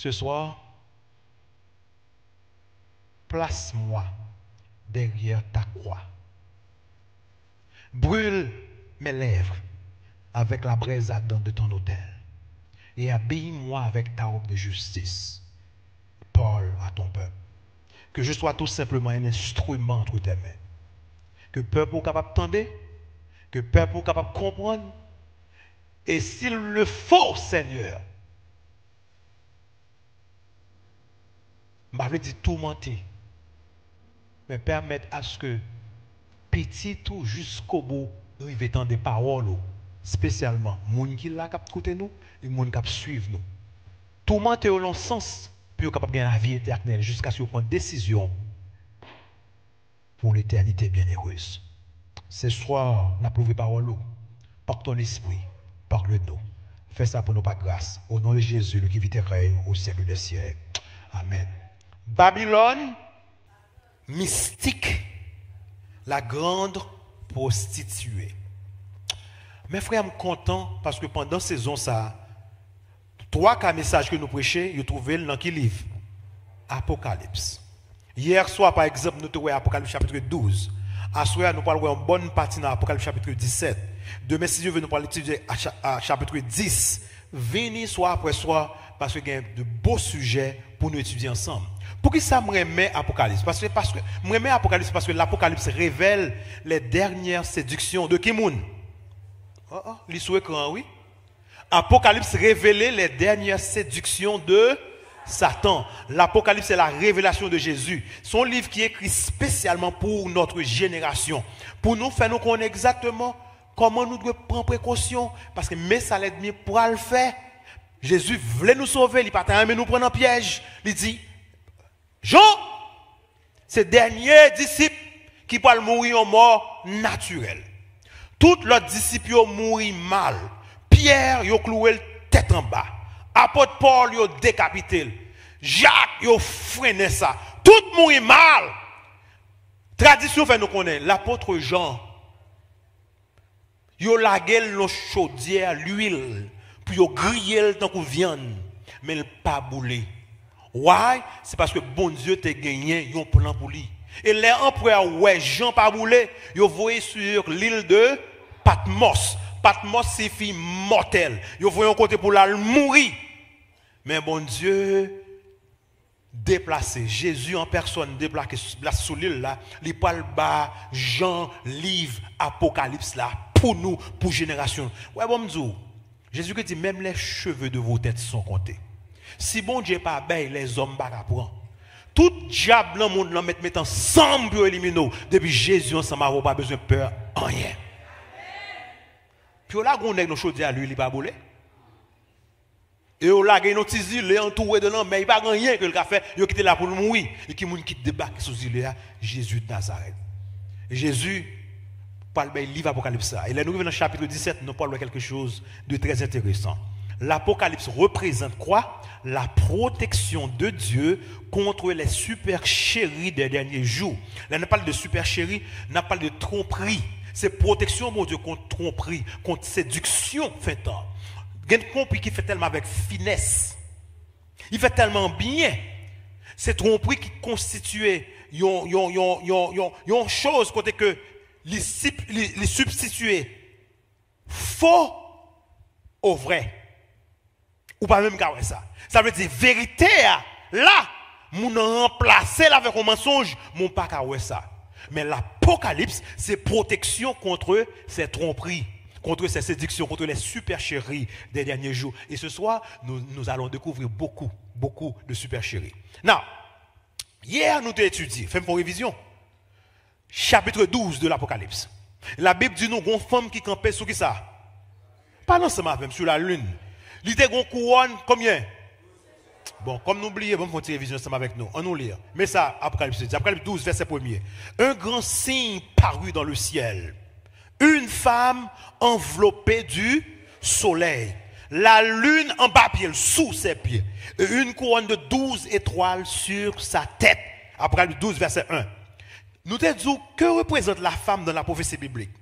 Ce soir, place-moi derrière ta croix. Brûle mes lèvres avec la braise ardente de ton autel et habille-moi avec ta robe de justice. Parle à ton peuple. Que je sois tout simplement un instrument entre tes mains. Que le peuple soit capable d'entendre, que le peuple soit capable de comprendre. Et s'il le faut, Seigneur, je ne vais pas dire tourmenter, mais permettre à ce que petit tout jusqu'au bout, nous arrivions des paroles, spécialement, les gens qui sont écouter nous et les gens qui suivent nous. Tourmenter au long sens, puis capable de gagner la vie éternelle jusqu'à ce qu'on prenne une décision pour l'éternité bienheureuse. Ce soir, on a prouvé parole, par ton esprit, parle-nous. Fais ça pour nous par grâce. Au nom de Jésus, le qui vit et règne au siècle des siècles. Amen. Babylone, mystique, la grande prostituée. Mes frères, je suis content parce que pendant cette saison, ça, 3 messages que nous prêchons, vous trouvez dans quel livre? Apocalypse. Hier soir, par exemple, nous trouvons Apocalypse chapitre 12. À ce soir, nous parlons une bonne partie dans Apocalypse chapitre 17. Demain, si Dieu veut, nous parler à chapitre 10. Venez soir après soir parce qu'il y a de beaux sujets pour nous étudier ensemble. Pour qui ça me remet Apocalypse? Parce que me remet Apocalypse parce que l'Apocalypse révèle les dernières séductions de Kimoun. L'histoire écran, oui. Apocalypse révélait les dernières séductions de Satan. L'Apocalypse est la révélation de Jésus. Son livre qui est écrit spécialement pour notre génération. Pour nous faire nous connaître exactement comment nous devons prendre précaution. Parce que mais ça l'aide mieux pour le faire. Jésus voulait nous sauver. Il ne pas nous prendre en piège. Il dit, Jean, ces derniers disciples qui peuvent mourir en mort naturelle. Tous les disciples ont mouru mal. Pierre, il a cloué tête en bas. Apôtre Paul, il a décapité. Jacques, il a freiné ça. Tout mouru mal. Tradition fait nous connaître. L'apôtre Jean, il a lagué le chaudière, l'huile, puis il a grillé le temps qu'on viande, mais il n'a pas boulé. Why? C'est parce que bon Dieu t'a gagné un plan pour lui. Et les empereurs, ouais, Jean pas boulé, ils ont voyé sur l'île de Patmos. Patmos signifie mortel. Ils ont voyé un côté pour la mourir. Mais bon Dieu, déplacé, Jésus en personne déplacé sous l'île là, il parle bas, Jean, livre, Apocalypse là, pour nous, pour génération. Ouais, bon Dieu, Jésus dit, même les cheveux de vos têtes sont comptés. Si bon Dieu pas bail, les hommes pas prendre. Tout diable dans le monde met ensemble pour éliminer. Depuis Jésus ensemble, on n'a pas besoin de peur, rien. Puis là, on a nos choses à lui, il n'est pas boulé. Et on a nos petits îles entourés de l'homme, mais il n'y a pas rien que le a fait. Il a quitté là pour le mourir. Et qui qui débarque sur ces îles, Jésus de Nazareth. Et Jésus parle du livre Apocalypse. Et là, nous revenons dans le chapitre 17, nous parlons de quelque chose de très intéressant. L'Apocalypse représente quoi? La protection de Dieu contre les supercheries des derniers jours. Là, on ne parle de supercherie, on parle de tromperie. C'est protection, mon Dieu, contre tromperie, contre séduction, fait temps. Il y a une tromperie qui fait tellement avec finesse. Il fait tellement bien. C'est tromperie qui constitue une chose côté que les substituer faux au vrai. Ou pas même qu'à ça. Ça veut dire vérité là, mon remplacer avec un mensonge, mon pas qu'à ça. Mais l'Apocalypse, c'est protection contre ces tromperies, contre ces séductions, contre les supercheries des derniers jours. Et ce soir, nous allons découvrir beaucoup de supercheries. Now, hier, nous avons étudié, faisons une révision. Chapitre 12 de l'Apocalypse. La Bible dit nous, une femme qui campait sur qui ça? Pas non seulement même sur la lune. Il était une couronne, combien? Bon, comme nous oublions, on va faire une révision ensemble avec nous. On nous lire. Mais ça, Apocalypse 12, verset 1er. Un grand signe parut dans le ciel. Une femme enveloppée du soleil. La lune en bas pied, sous ses pieds. Et une couronne de 12 étoiles sur sa tête. Apocalypse 12, verset 1. Nous te disons, que représente la femme dans la prophétie biblique?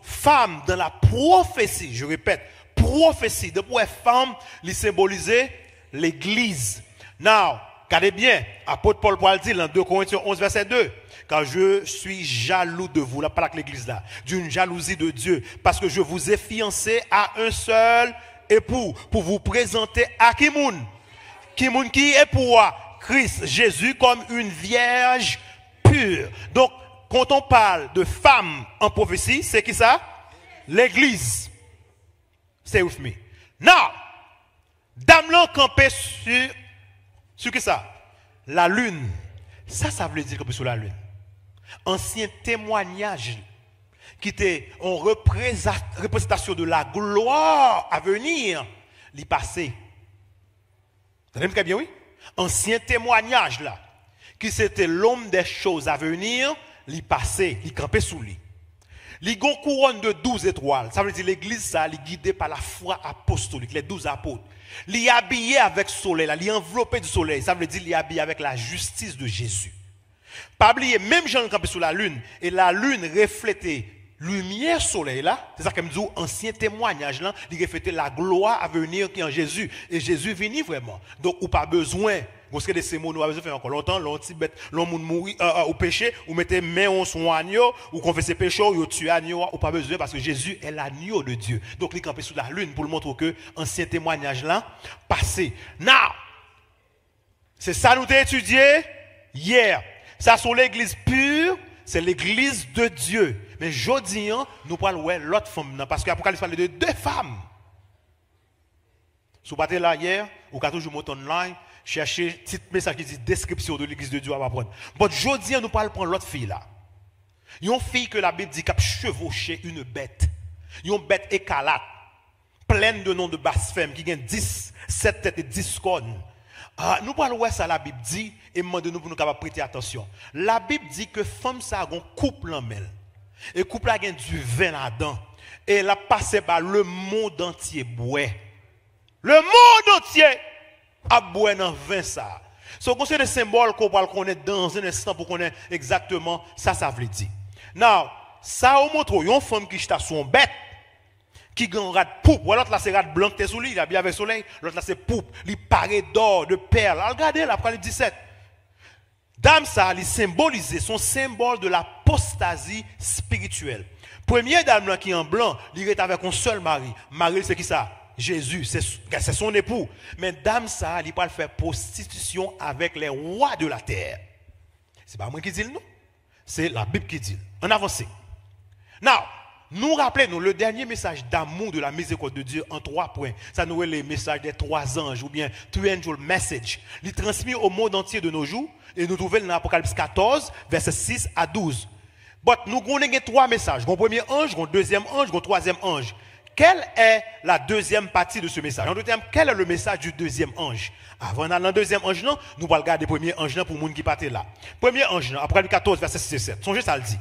Femme dans la prophétie, je répète, prophétie, de pour femme, il symbolisait l'église. Now, regardez bien, apôtre Paul Paul dit dans 2 Corinthiens 11, verset 2, car je suis jaloux de vous, là, pas avec l'église là, d'une jalousie de Dieu, parce que je vous ai fiancé à un seul époux, pour vous présenter à Kimoun. Kimoun qui est pour Christ Jésus comme une vierge pure. Donc, quand on parle de femme en prophétie, c'est qui ça? L'église. Stay with me. Now, dame là campé sur qui ça? La lune. Ça veut dire camper sur la lune. Ancien témoignage qui était en représentation de la gloire à venir, l'y passé. Vous avez très bien, oui? Ancien témoignage là, qui c'était l'homme des choses à venir, l'y passé, l'y campé sous lui. Les gon couronne de 12 étoiles, ça veut dire l'église ça, l'y guidée par la foi apostolique, les 12 apôtres. L'y habillé avec soleil, l'y enveloppé du soleil, ça veut dire l'y habillé avec la justice de Jésus. Pas oublier, même Jean campé sur la lune, et la lune reflétait lumière soleil là, c'est ça que me dit ancien témoignage là, il reflétait la gloire à venir qui est en Jésus, et Jésus venu vraiment. Donc ou pas besoin, parce que de ces mots nous avons besoin de faire encore longtemps, l'on tibet, l'on mourir au péché, ou mettez main en son agneau, ou confesser péché, ou tuer agneau, ou pas besoin parce que Jésus est l'agneau de Dieu. Donc il campé sur la lune pour le montrer que ancien témoignage là passé. Now, c'est ça nous avons étudié hier. Ça sur l'église pure, c'est l'église de Dieu. Mais aujourd'hui, nous parlons de l'autre femme, parce que l'Apocalypse parle de 2 femmes. Si vous partez là hier, ou quand toujours monter online, cherchez un petit message qui dit description de l'église de Dieu à apprendre. Mais aujourd'hui, nous parlons de l'autre fille là. Une fille que la Bible dit qu'a chevauché une bête. Une bête écarlate, pleine de noms de blasphème, qui gagne 7 têtes et 10 cornes. Nous parlons de ça, la Bible dit, et demandez-nous pour nous capables prêter attention. La Bible dit que femme ça a un couple en mêle. Et couple a du vin là-dedans. Et elle a passé par le monde entier boire. Le monde entier a boire dans vin ça. C'est des symboles qu'on va connaître dans un instant pour connaître exactement ça veut dire. Now, ça au montre une femme qui est sur une bête. Qui gagne rat poupe, ou l'autre là c'est rat blanc qui est sous lui, il a bien avec soleil, l'autre là c'est poupe, il paraît d'or, de perles. Regardez l'Apocalypse 17. Dame ça, il symbolise son symbole de l'apostasie spirituelle. Première dame là qui est en blanc, il est avec un seul mari. Marie c'est qui ça? Jésus, c'est son époux. Mais dame ça, il va faire prostitution avec les rois de la terre. C'est pas moi qui dis le nom, c'est la Bible qui dit. On avance. Now, nous rappelons le dernier message d'amour de la miséricorde de Dieu en 3 points. Ça nous est le message des 3 anges ou bien 3 angel message. Il est transmis au monde entier de nos jours et nous trouvons dans l'Apocalypse 14, versets 6 à 12. But nous avons 3 messages. Un premier ange, un deuxième ange, un troisième ange. Quelle est la deuxième partie de ce message? En d'autres termes, quel est le message du deuxième ange? Avant d'aller dans le deuxième ange, nous allons regarder le premier ange pour les gens qui partent là. Premier ange, Apocalypse 14, verset 6 et 7. Songez ça le dit.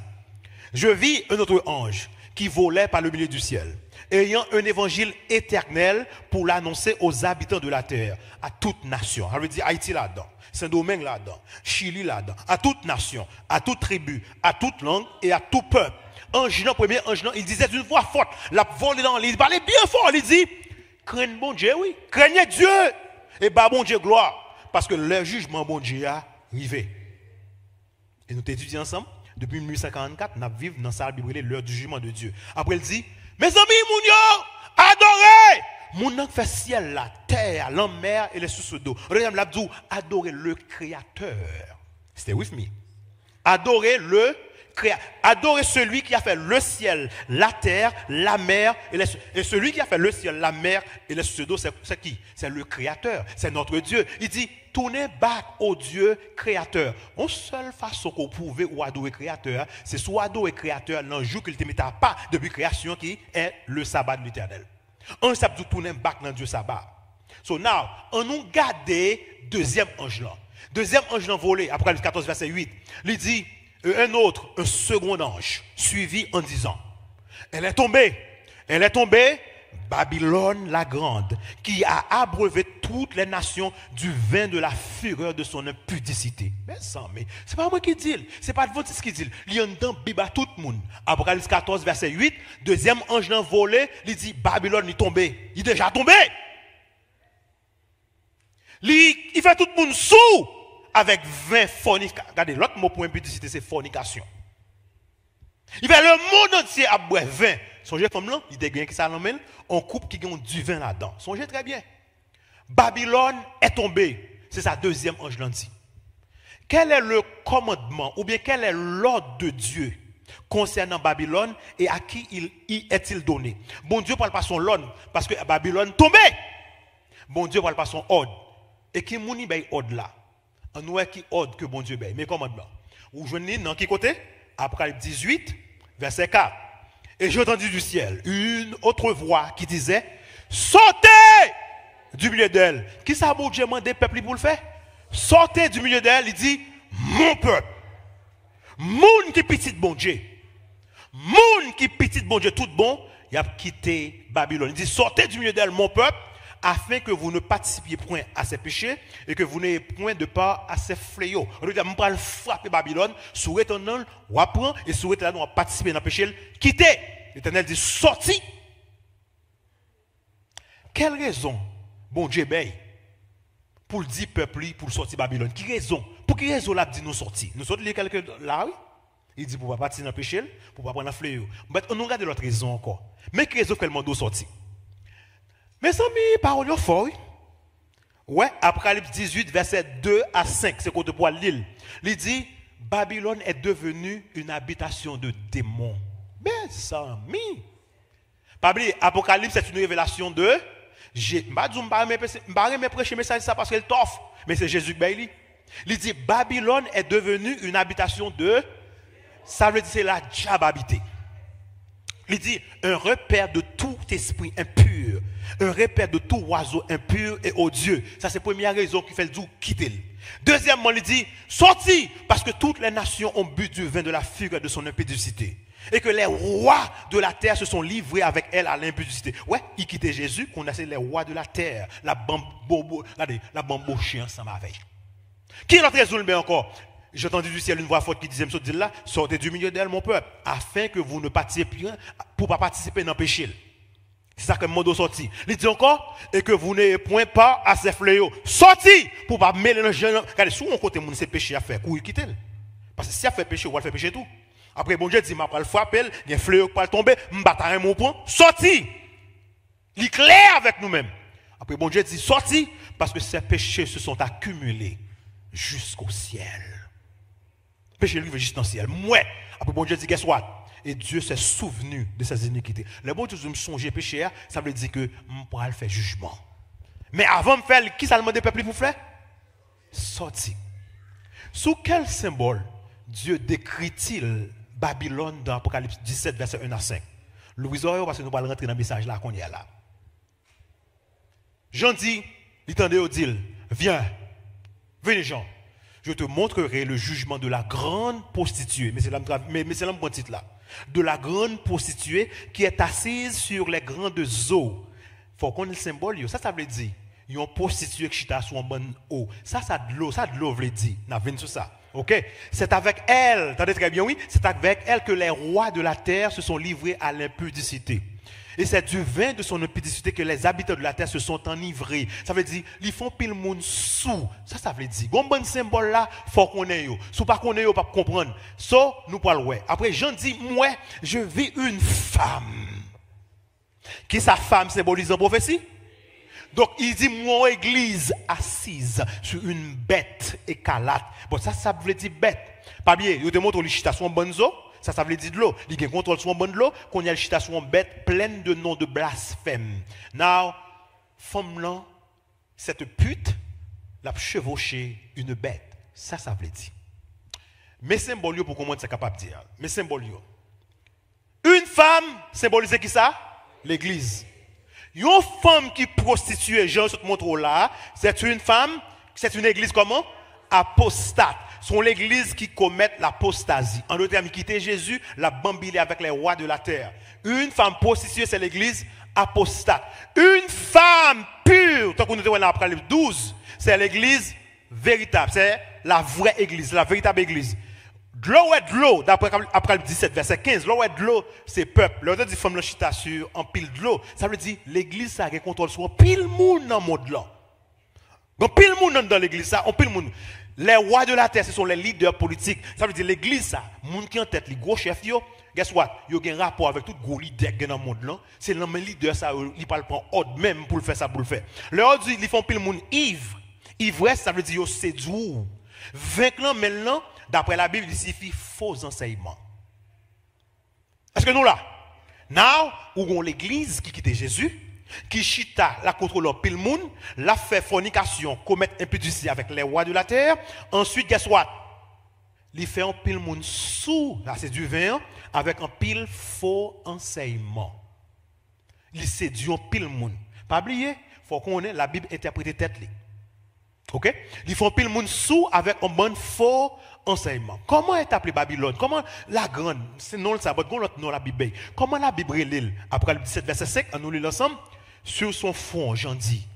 Je vis un autre ange qui volait par le milieu du ciel, ayant un évangile éternel pour l'annoncer aux habitants de la terre, à toute nation. Ça veut dire Haïti là-dedans, Saint-Domingue là-dedans, Chili là-dedans, à toute nation, à toute tribu, à toute langue et à tout peuple. Ange, premier ange, il disait d'une voix forte, la volée dans l'île, il parlait bien fort, il dit, craignez bon Dieu, oui, craignez Dieu, et bah bon Dieu gloire, parce que le jugement bon Dieu a arrivé. Et nous t'étudions ensemble. Depuis 1844, nous vivons dans sa Bible, l'heure du jugement de Dieu. Après, il dit, mes amis, moun yo, adorez! Moun nan fait ciel, la terre, la mer et les sources d'eau. Deuxième, l'abdou, adorez le Créateur. Stay with me. Adorez le Créateur. Adorez celui qui a fait le ciel, la terre, la mer et celui qui a fait le ciel, la mer et les sources d'eau, c'est qui? C'est le Créateur. C'est notre Dieu. Il dit, tournez back au Dieu créateur. Une seule façon qu'on pouvait ou adorer créateur, c'est soit adorer créateur dans le jour qu'il ne te met pas depuis création qui est le sabbat de l'éternel. On s'est dit tourner back dans Dieu sabbat. So now, on nous garde deuxième ange là. Deuxième ange là volé, Apocalypse 14 verset 8. Il dit, un second ange, suivi en disant, elle est tombée, Babylone la grande, qui a abreuvé toutes les nations du vin de la fureur de son impudicité. Mais c'est pas moi qui dis, c'est pas Adventiste qui dit. Il y a dans Bible à tout le monde. Apocalypse 14, verset 8, deuxième ange l'a volé, il dit Babylone est tombée. Il est déjà tombé. Il fait tout le monde sous avec 20 fornications. Regardez, l'autre mot pour impudicité, c'est fornication. Il fait le monde entier à boire 20. Songez comme là, il y a qui ça l'emmène, on coupe qui ont du vin là-dedans. Songez très bien. Babylone est tombée. C'est sa deuxième ange lundi. Quel est le commandement ou bien quel est l'ordre de Dieu concernant Babylone et à qui est-il donné? Bon Dieu parle pas son ordre parce que Babylone tombée. Bon Dieu parle pas son ordre. Et qui mouni bay ordre là? On voit qui ordre que bon Dieu bay. Mais commandement. Vous joignez dans qui côté? Apocalypse 18, verset 4. Et j'ai entendu du ciel une autre voix qui disait: sortez du milieu d'elle. Qui ça bon Dieu demande des peuples pour le faire? Sortez du milieu d'elle, il dit mon peuple. Moun qui petit bon Dieu. Moun qui petit bon Dieu tout bon, il a quitté Babylone. Il dit sortez du milieu d'elle mon peuple, afin que vous ne participiez point à ses péchés et que vous n'ayez point de part à ses fléaux. On dit, on va frapper Babylone, sous étonnant, on va prendre et sous étonnant, on va participer dans le péché. Quittez. L'Éternel dit, sorti. Quelle raison, bon Dieu, pour le dire peuple, pour sortir Babylone? Qui raison? Pour qui raison là dit nous sortir? Nous sortons les quelques là, oui? Il dit pour ne pas partir dans le péché, pour ne pas prendre la fléau. Mais on nous regarde l'autre raison encore. Mais qui raison qu'elle m'a dit sortir? Mes amis, parole est fort. Ouais, Apocalypse 18, verset 2 à 5, c'est côté pour l'île. Il dit, Babylone est devenue une habitation de démons. Mes amis. Apocalypse, c'est une révélation de... Je ne vais pas prêcher message ça parce qu'elle t'offre. Mais c'est Jésus qui dit. Il dit, Babylone est devenue une habitation de... Ça veut dire c'est la diable habité. Il dit, un repère de tout esprit impur, un repère de tout oiseau impur et odieux. Ça, c'est la première raison qui fait le doux quitter. Deuxièmement, il dit, sorti, parce que toutes les nations ont bu du vin de la fureur de son impudicité. Et que les rois de la terre se sont livrés avec elle à l'impudicité. Ouais, il quittait Jésus, qu'on a les rois de la terre, la bambochée ensemble avec. Qui est notre raison encore? J'ai entendu du ciel une voix forte qui disait, là, sortez du milieu d'elle, mon peuple, afin que vous ne participiez pour pas participer dans le péché. C'est ça que mon dos sorti. Il dit encore, et que vous n'ayez point pas à ces fléaux. Sorti pour pas mêler le jeune. Regardez, sous mon côté, c'est péché à faire. Où il quitte? Parce que si elle fait péché, on va faire péché tout. Après, bon Dieu dit, je vais le frapper, il y a un fléau qui va tomber, je vais battre mon point. Sorti. Il est clair avec nous-mêmes. Après, bon Dieu dit, sorti, parce que ces péchés se sont accumulés jusqu'au ciel. Péché lui juste dans le ciel. Moi, après bon Dieu dit, guess what? Et Dieu s'est souvenu de ses iniquités. Le bon Dieu me songer péché, ça veut dire que je pourrais faire jugement. Mais avant de faire, qui ça demande des peuples pour faire? Sorti. Sous quel symbole Dieu décrit-il Babylone dans Apocalypse 17, verset 1 à 5? Louis Oyo, parce que nous allons rentrer dans le message là qu'on est là. Jean dit, il tendait au dit, viens, venez Jean. Je te montrerai le jugement de la grande prostituée. Mais c'est là le bon titre là. De la grande prostituée qui est assise sur les grandes eaux. Il faut qu'on ait le symbole. Ça veut dire. Il y a une prostituée qui est sur une bonne eau. Ça de l'eau veut dire. On a vu sur ça. Ok? C'est avec elle, attendez très bien, oui. C'est avec elle que les rois de la terre se sont livrés à l'impudicité. Et c'est du vin de son impudicité que les habitants de la terre se sont enivrés. Ça veut dire, ils font pile monde sous. Ça veut dire, un bon symbole là, faut qu'on ait yo. Si pas qu'on ait yo, pas comprendre. So, nous parlons, ouais. Après, Jean dit, moi, je vis une femme. Qui sa femme symbolise en prophétie? Donc, il dit, moi, église assise sur une bête écarlate. Bon, ça veut dire bête. Pas bien, il te montre l'icitation bonne eau. Ça veut dire de l'eau. Il y a un contrôle sur une bonne eau, qu'on y a l'icitation bête pleine de noms de blasphème. Now, femme là, cette pute, l'a chevauché une bête. Ça veut dire. Mais symbole pour comment c'est capable de dire. Mais symbole. Une femme symbolise qui ça? L'église. Une femme qui prostitue, Jean se montre là, c'est une femme, c'est une église comment? Apostate. Sont l'église qui commettent l'apostasie. En d'autres termes, quitter Jésus, la bambilée avec les rois de la terre. Une femme prostituée, c'est l'église apostate. Une femme pure, tant qu'on était dans Apocalypse 12, c'est l'église véritable. C'est la vraie église, la véritable église. De l'eau est de l'eau, d'après Apocalypse 17, verset 15. L'eau est de l'eau, c'est peuple. L'autre dit femme chita sur en pile de l'eau. Ça veut dire l'église, ça a contrôle sur pile monde dans le monde là. Donc, pile monde dans l'église, ça, on pile monde. Les rois de la terre, ce sont les leaders politiques. Ça veut dire l'église, ça, monde qui en tête, les gros chefs, guess what? Ils ont un rapport avec tout gros leader dans le monde là. C'est le leader, ça, il parle prendre ordre même pour le faire ça, pour le faire. Le ordre, ils font pile monde ivre. Ivresse, ça veut dire séduire. Vaincre maintenant, d'après la Bible, il signifie faux enseignement. Est-ce que nous là? Now, où on l'église qui quitte Jésus, qui chita la contrôle pile monde, la fait fornication, commettre impudicité avec les rois de la terre. Ensuite, guess what? Il fait un pile monde sous, là c'est du vin, avec un pile faux enseignement. Il séduit un pile monde. Pas oublier, il faut qu'on ait la Bible interprétée tête. Ok? Ils font pile monde sous avec un bon faux enseignement. Comment est appelé Babylone? Comment la grande, c'est non le sabbat, non la Bible. Comment la Bible l'île? Après le 17 verset 5, on nous lit ensemble. Sur son front, j'en dis,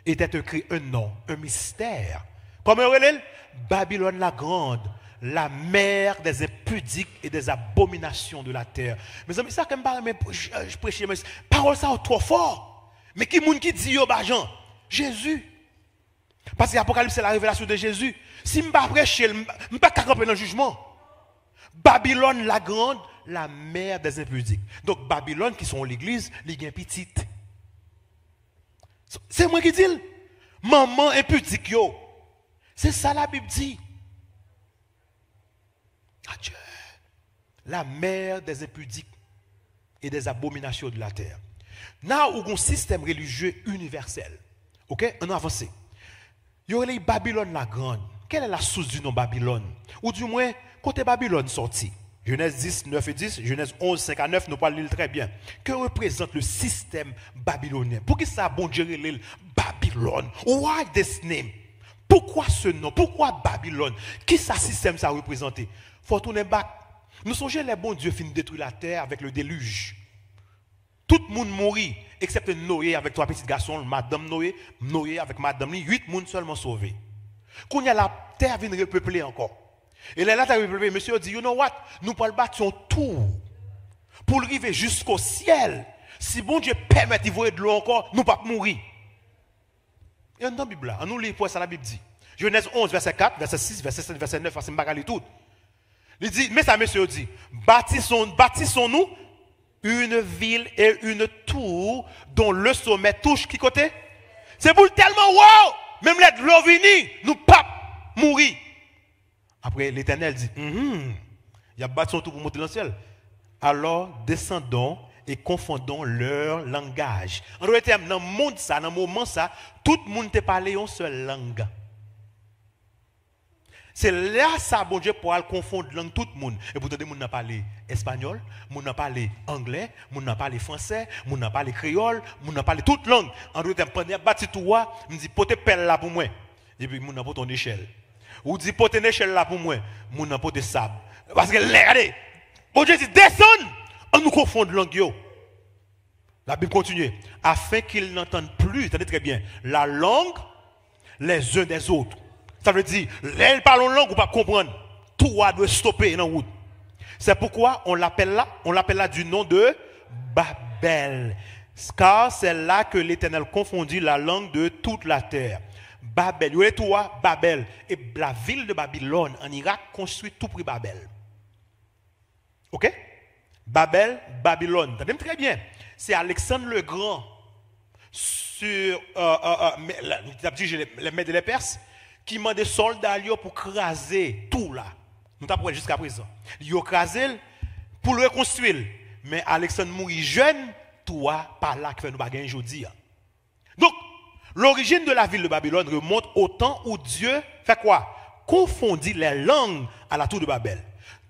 était écrit un nom, un mystère. Comment on l'île? Babylone la grande, la mère des impudiques et des abominations de la terre. Mes amis, ça comme pas mais je prêche, mais parole ça trop fort. Mais qui moun qui dit yo Jean? Jésus. Parce que l'Apocalypse c'est la révélation de Jésus. Si je ne prêche, je ne peux pas camper dans le jugement. Babylone la grande, la mère des impudiques. Donc Babylone qui sont l'église, les gains petites. C'est moi qui dis. Maman impudique yo. C'est ça la Bible dit. Adieu. La mère des impudiques et des abominations de la terre. Là où un système religieux universel. OK, on a avancé. Il y aurait les Babylone la grande. Quelle est la source du nom Babylone? Ou du moins, côté Babylone sorti. Genèse 10, 9 et 10, Genèse 11, 5 à 9, nous parlons très bien. Que représente le système babylonien? Pour qui ça bon Dieu l'île Babylone? Why this name? Pourquoi ce nom? Pourquoi Babylone? Qui ça système ça représente? Faut tourner back. Nous songeons les bons dieux finissent détruire la terre avec le déluge. Tout le monde mourit, excepté Noé avec trois petits garçons, Madame Noé, Noé avec Madame Noé, 8 personnes seulement sauvés. Quand il y a la terre vient repeupler encore. Et là, la repeuplée, monsieur dit, you know what? Nous pouvons battre tout pour arriver jusqu'au ciel. Si bon Dieu permet d'y voir de l'eau encore, nous ne pouvons pas mourir. Et dans la Bible, là, on nous lit pour ça la Bible dit. Genèse 11, verset 4, verset 6, verset 7, verset 9, verset 9, tout. Il dit, mais ça, monsieur dit, bâtissons-nous une ville et une tour dont le sommet touche qui côté? C'est pour tellement wow! Même les l'eau venir, nous pas mourir. Après l'Éternel dit, il y a bâti son tour pour monter dans le ciel. Alors descendons et confondons leur langage. En d'autres termes, dans le monde ça, dans le moment ça, tout le monde te parle une seule langue. C'est là ça, bon Dieu, pour confondre langue tout le monde. Et pourtant, les gens n'ont parlé espagnol, les gens n'ont parlé anglais, les gens n'ont parlé français, les gens n'ont parlé créole, les gens n'ont parlé toute langue. En d'autres termes, pendant bâti tout, je me dis, pote pelle là pour moi. Et puis, les gens n'ont pas ton échelle. Ou dit, pote une échelle là pour moi. Les gens n'ont pas de sable. Parce que, regardez, bon Dieu dit, descend, on nous confond langue. Yo. La Bible continue. Afin qu'ils n'entendent plus, attendez très bien, la langue les uns des autres. Ça veut dire, les parlent langue ou pas comprendre. Tout doit stopper dans la route. C'est pourquoi on l'appelle là du nom de Babel. Car c'est là que l'Éternel confondit la langue de toute la terre. Babel, vous voyez toi, Babel. Et la ville de Babylone en Irak construit tout près Babel. Ok? Babel, Babylone. T'as très bien. C'est Alexandre le Grand sur les maîtres des Perses qui m'a des soldats pour craser tout là. Nous t'apprenons jusqu'à présent. Ils ont crasé pour le reconstruire. Mais Alexandre mourit jeune, toi, par là que nous bagarre aujourd'hui. Donc, l'origine de la ville de Babylone remonte au temps où Dieu fait quoi? Confondit les langues à la tour de Babel.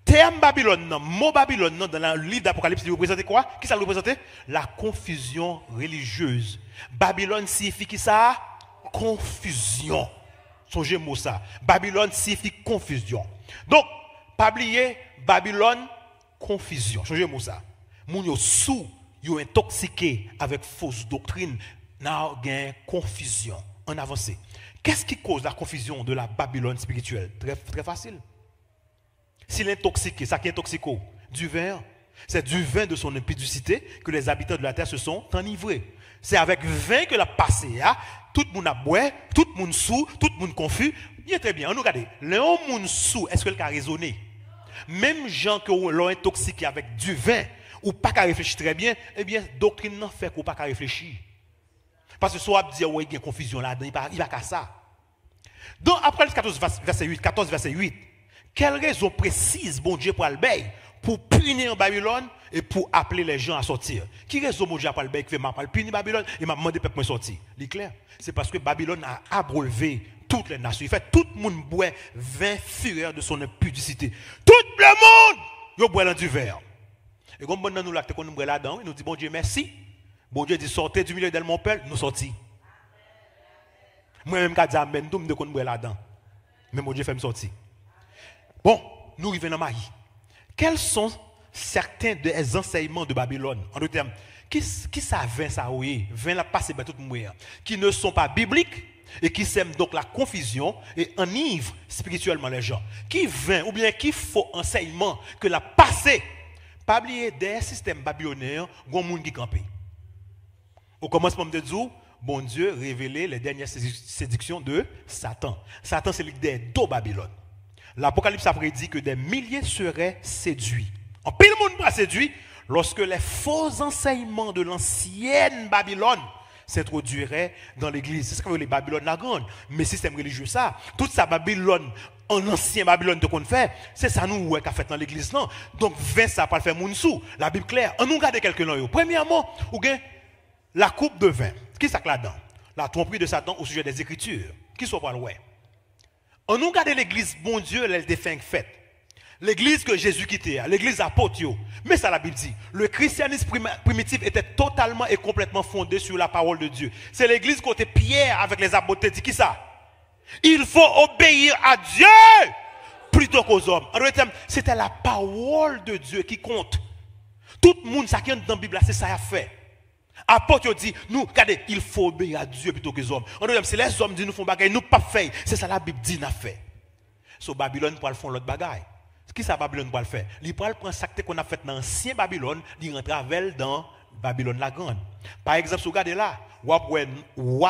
Terme Babylone, mot Babylone, dans le livre d'Apocalypse, il représente quoi? Qui ça représente? La confusion religieuse. Babylone signifie qui ça? Confusion. Songez mot ça. Babylone signifie confusion. Donc, pas oublier Babylone, confusion. Songez mot ça. Moun yo sous, yo intoxiqué avec fausse doctrine, n'a gain confusion. En avancé. Qu'est-ce qui cause la confusion de la Babylone spirituelle? Très, très facile. S'il est intoxiqué, ça qui est intoxico? Du vin. C'est du vin de son impudicité que les habitants de la terre se sont enivrés. C'est avec vin que la passé, tout le monde a boire, tout le monde sous, tout le monde confus. Bien très bien, on nous regarde. Le monde sous, est-ce que le cas raisonné? Même gens qui l'ont intoxiqué avec du vin, ou pas qu'à réfléchir très bien, eh bien, doctrine n'en fait qu'on pas qu'à réfléchir. Parce que soit dire, ouais, il y a une confusion là-dedans, il va qu'à ça. Donc, après le 14 verset 8, quelle raison précise, bon Dieu, pour Albert, pour punir Babylone et pour appeler les gens à sortir? Qui raison, mon Dieu, pour Albert, qui fait m'a punir Babylone et m'a demandé peuple de sortir? C'est clair. C'est parce que Babylone a abreuvé toutes les nations. Il fait tout le monde boit 20 fureurs de son impudicité. Tout le monde, il boit du verre. Et comme nous là, nous boit là-dedans, il nous dit, bon Dieu, merci. Bon Dieu dit, sortez du milieu de mon peuple, nous sortis. Moi-même, quand je dis amen, nous me boit là-dedans. Mais mon Dieu fait me sortir. Bon, nous revenons dans Marie. Quels sont certains des enseignements de Babylone? En d'autres termes, qui ça vient ça, oui, vient la passer tout le monde, qui ne sont pas bibliques et qui sèment donc la confusion et enivrent spirituellement les gens. Qui vient ou bien qui faut enseignement que la passé, pas oublier des systèmes babyloniens, il y a des gens qui campent. Au commencement de dire, bon Dieu révélait les dernières séductions de Satan. Satan, c'est l'idée de Babylone. L'Apocalypse a prédit que des milliers seraient séduits. En pile monde pas séduit lorsque les faux enseignements de l'ancienne Babylone s'introduiraient dans l'église. C'est ce que les Babylone la grande. Mais système religieux ça, toute sa Babylone, en ancien Babylone de qu'on fait, c'est ça nous qu'a fait dans l'église non. Donc 20 ça pas le faire moun sou. La Bible claire. On nous regarde quelques noms. Premièrement, ou bien la coupe de vin. Qui ça là-dedans? La tromperie de Satan au sujet des Écritures. Qui soit pas loin? On nous regarde l'église, bon Dieu, elle défend fête. L'église que Jésus quittait, l'église apôtre. Mais ça la Bible dit, le christianisme primitif était totalement et complètement fondé sur la parole de Dieu. C'est l'église côté Pierre avec les apôtres dit qui ça? Il faut obéir à Dieu plutôt qu'aux hommes. En d'autres termes, c'était la parole de Dieu qui compte. Tout le monde, ça qui est dans la Bible, c'est ça a fait. Apôtre dit, nous, regardez, il faut obéir à Dieu plutôt que les hommes. En d'autres termes, si les hommes disent nous font bagaille, nous pas faire. C'est ça la Bible dit, n'a fait. So Babylone pour le faire l'autre bagaille. Qui ça Babylone pour le faire? Il prend ça qu'on a fait dans l'ancien Babylone, il rentre avec dans Babylone la grande. Par exemple, si vous regardez là, ou après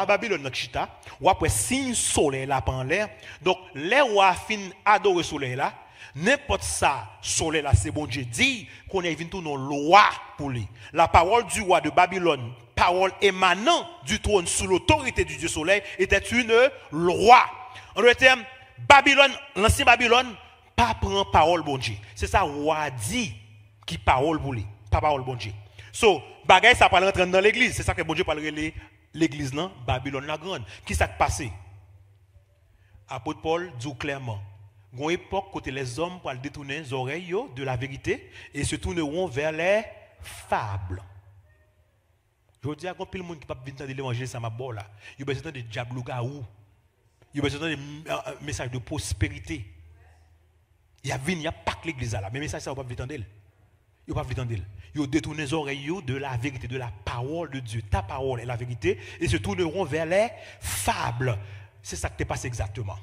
Babylone dans Chita, ou après signe soleil là en l'air. Donc les rois fin adorer soleil là, n'importe ça soleil là c'est bon Dieu dit qu'on est venu tout nos loi pour lui. La parole du roi de Babylone, parole émanant du trône sous l'autorité du Dieu soleil était une loi. En d'autres termes, Babylone, l'ancien Babylone pas prend parole bon Dieu. C'est ça roi dit qui parole pour lui, pas parole bon Dieu. So, bagay ça pas rentrer dans l'église, c'est ça que bon Dieu parle l'église non, Babylone la grande. Qui ça passé? Apôtre Paul dit clairement, il y a une époque côté les hommes pour détourner les oreilles de la vérité et se tourneront vers les fables. Je dis à quand pile monde qui pas venir entendre l'évangile ça m'a bon là. Il y a besoin de diable gaou. Il y a besoin de message de prospérité. Il y a pas que l'église là, mais message ça on pas venir entendre. Il pas venir entendre. Ils détournent les oreilles de la vérité, de la parole de Dieu. Ta parole est la vérité et se tourneront vers les fables. C'est ça qui t'est passé exactement.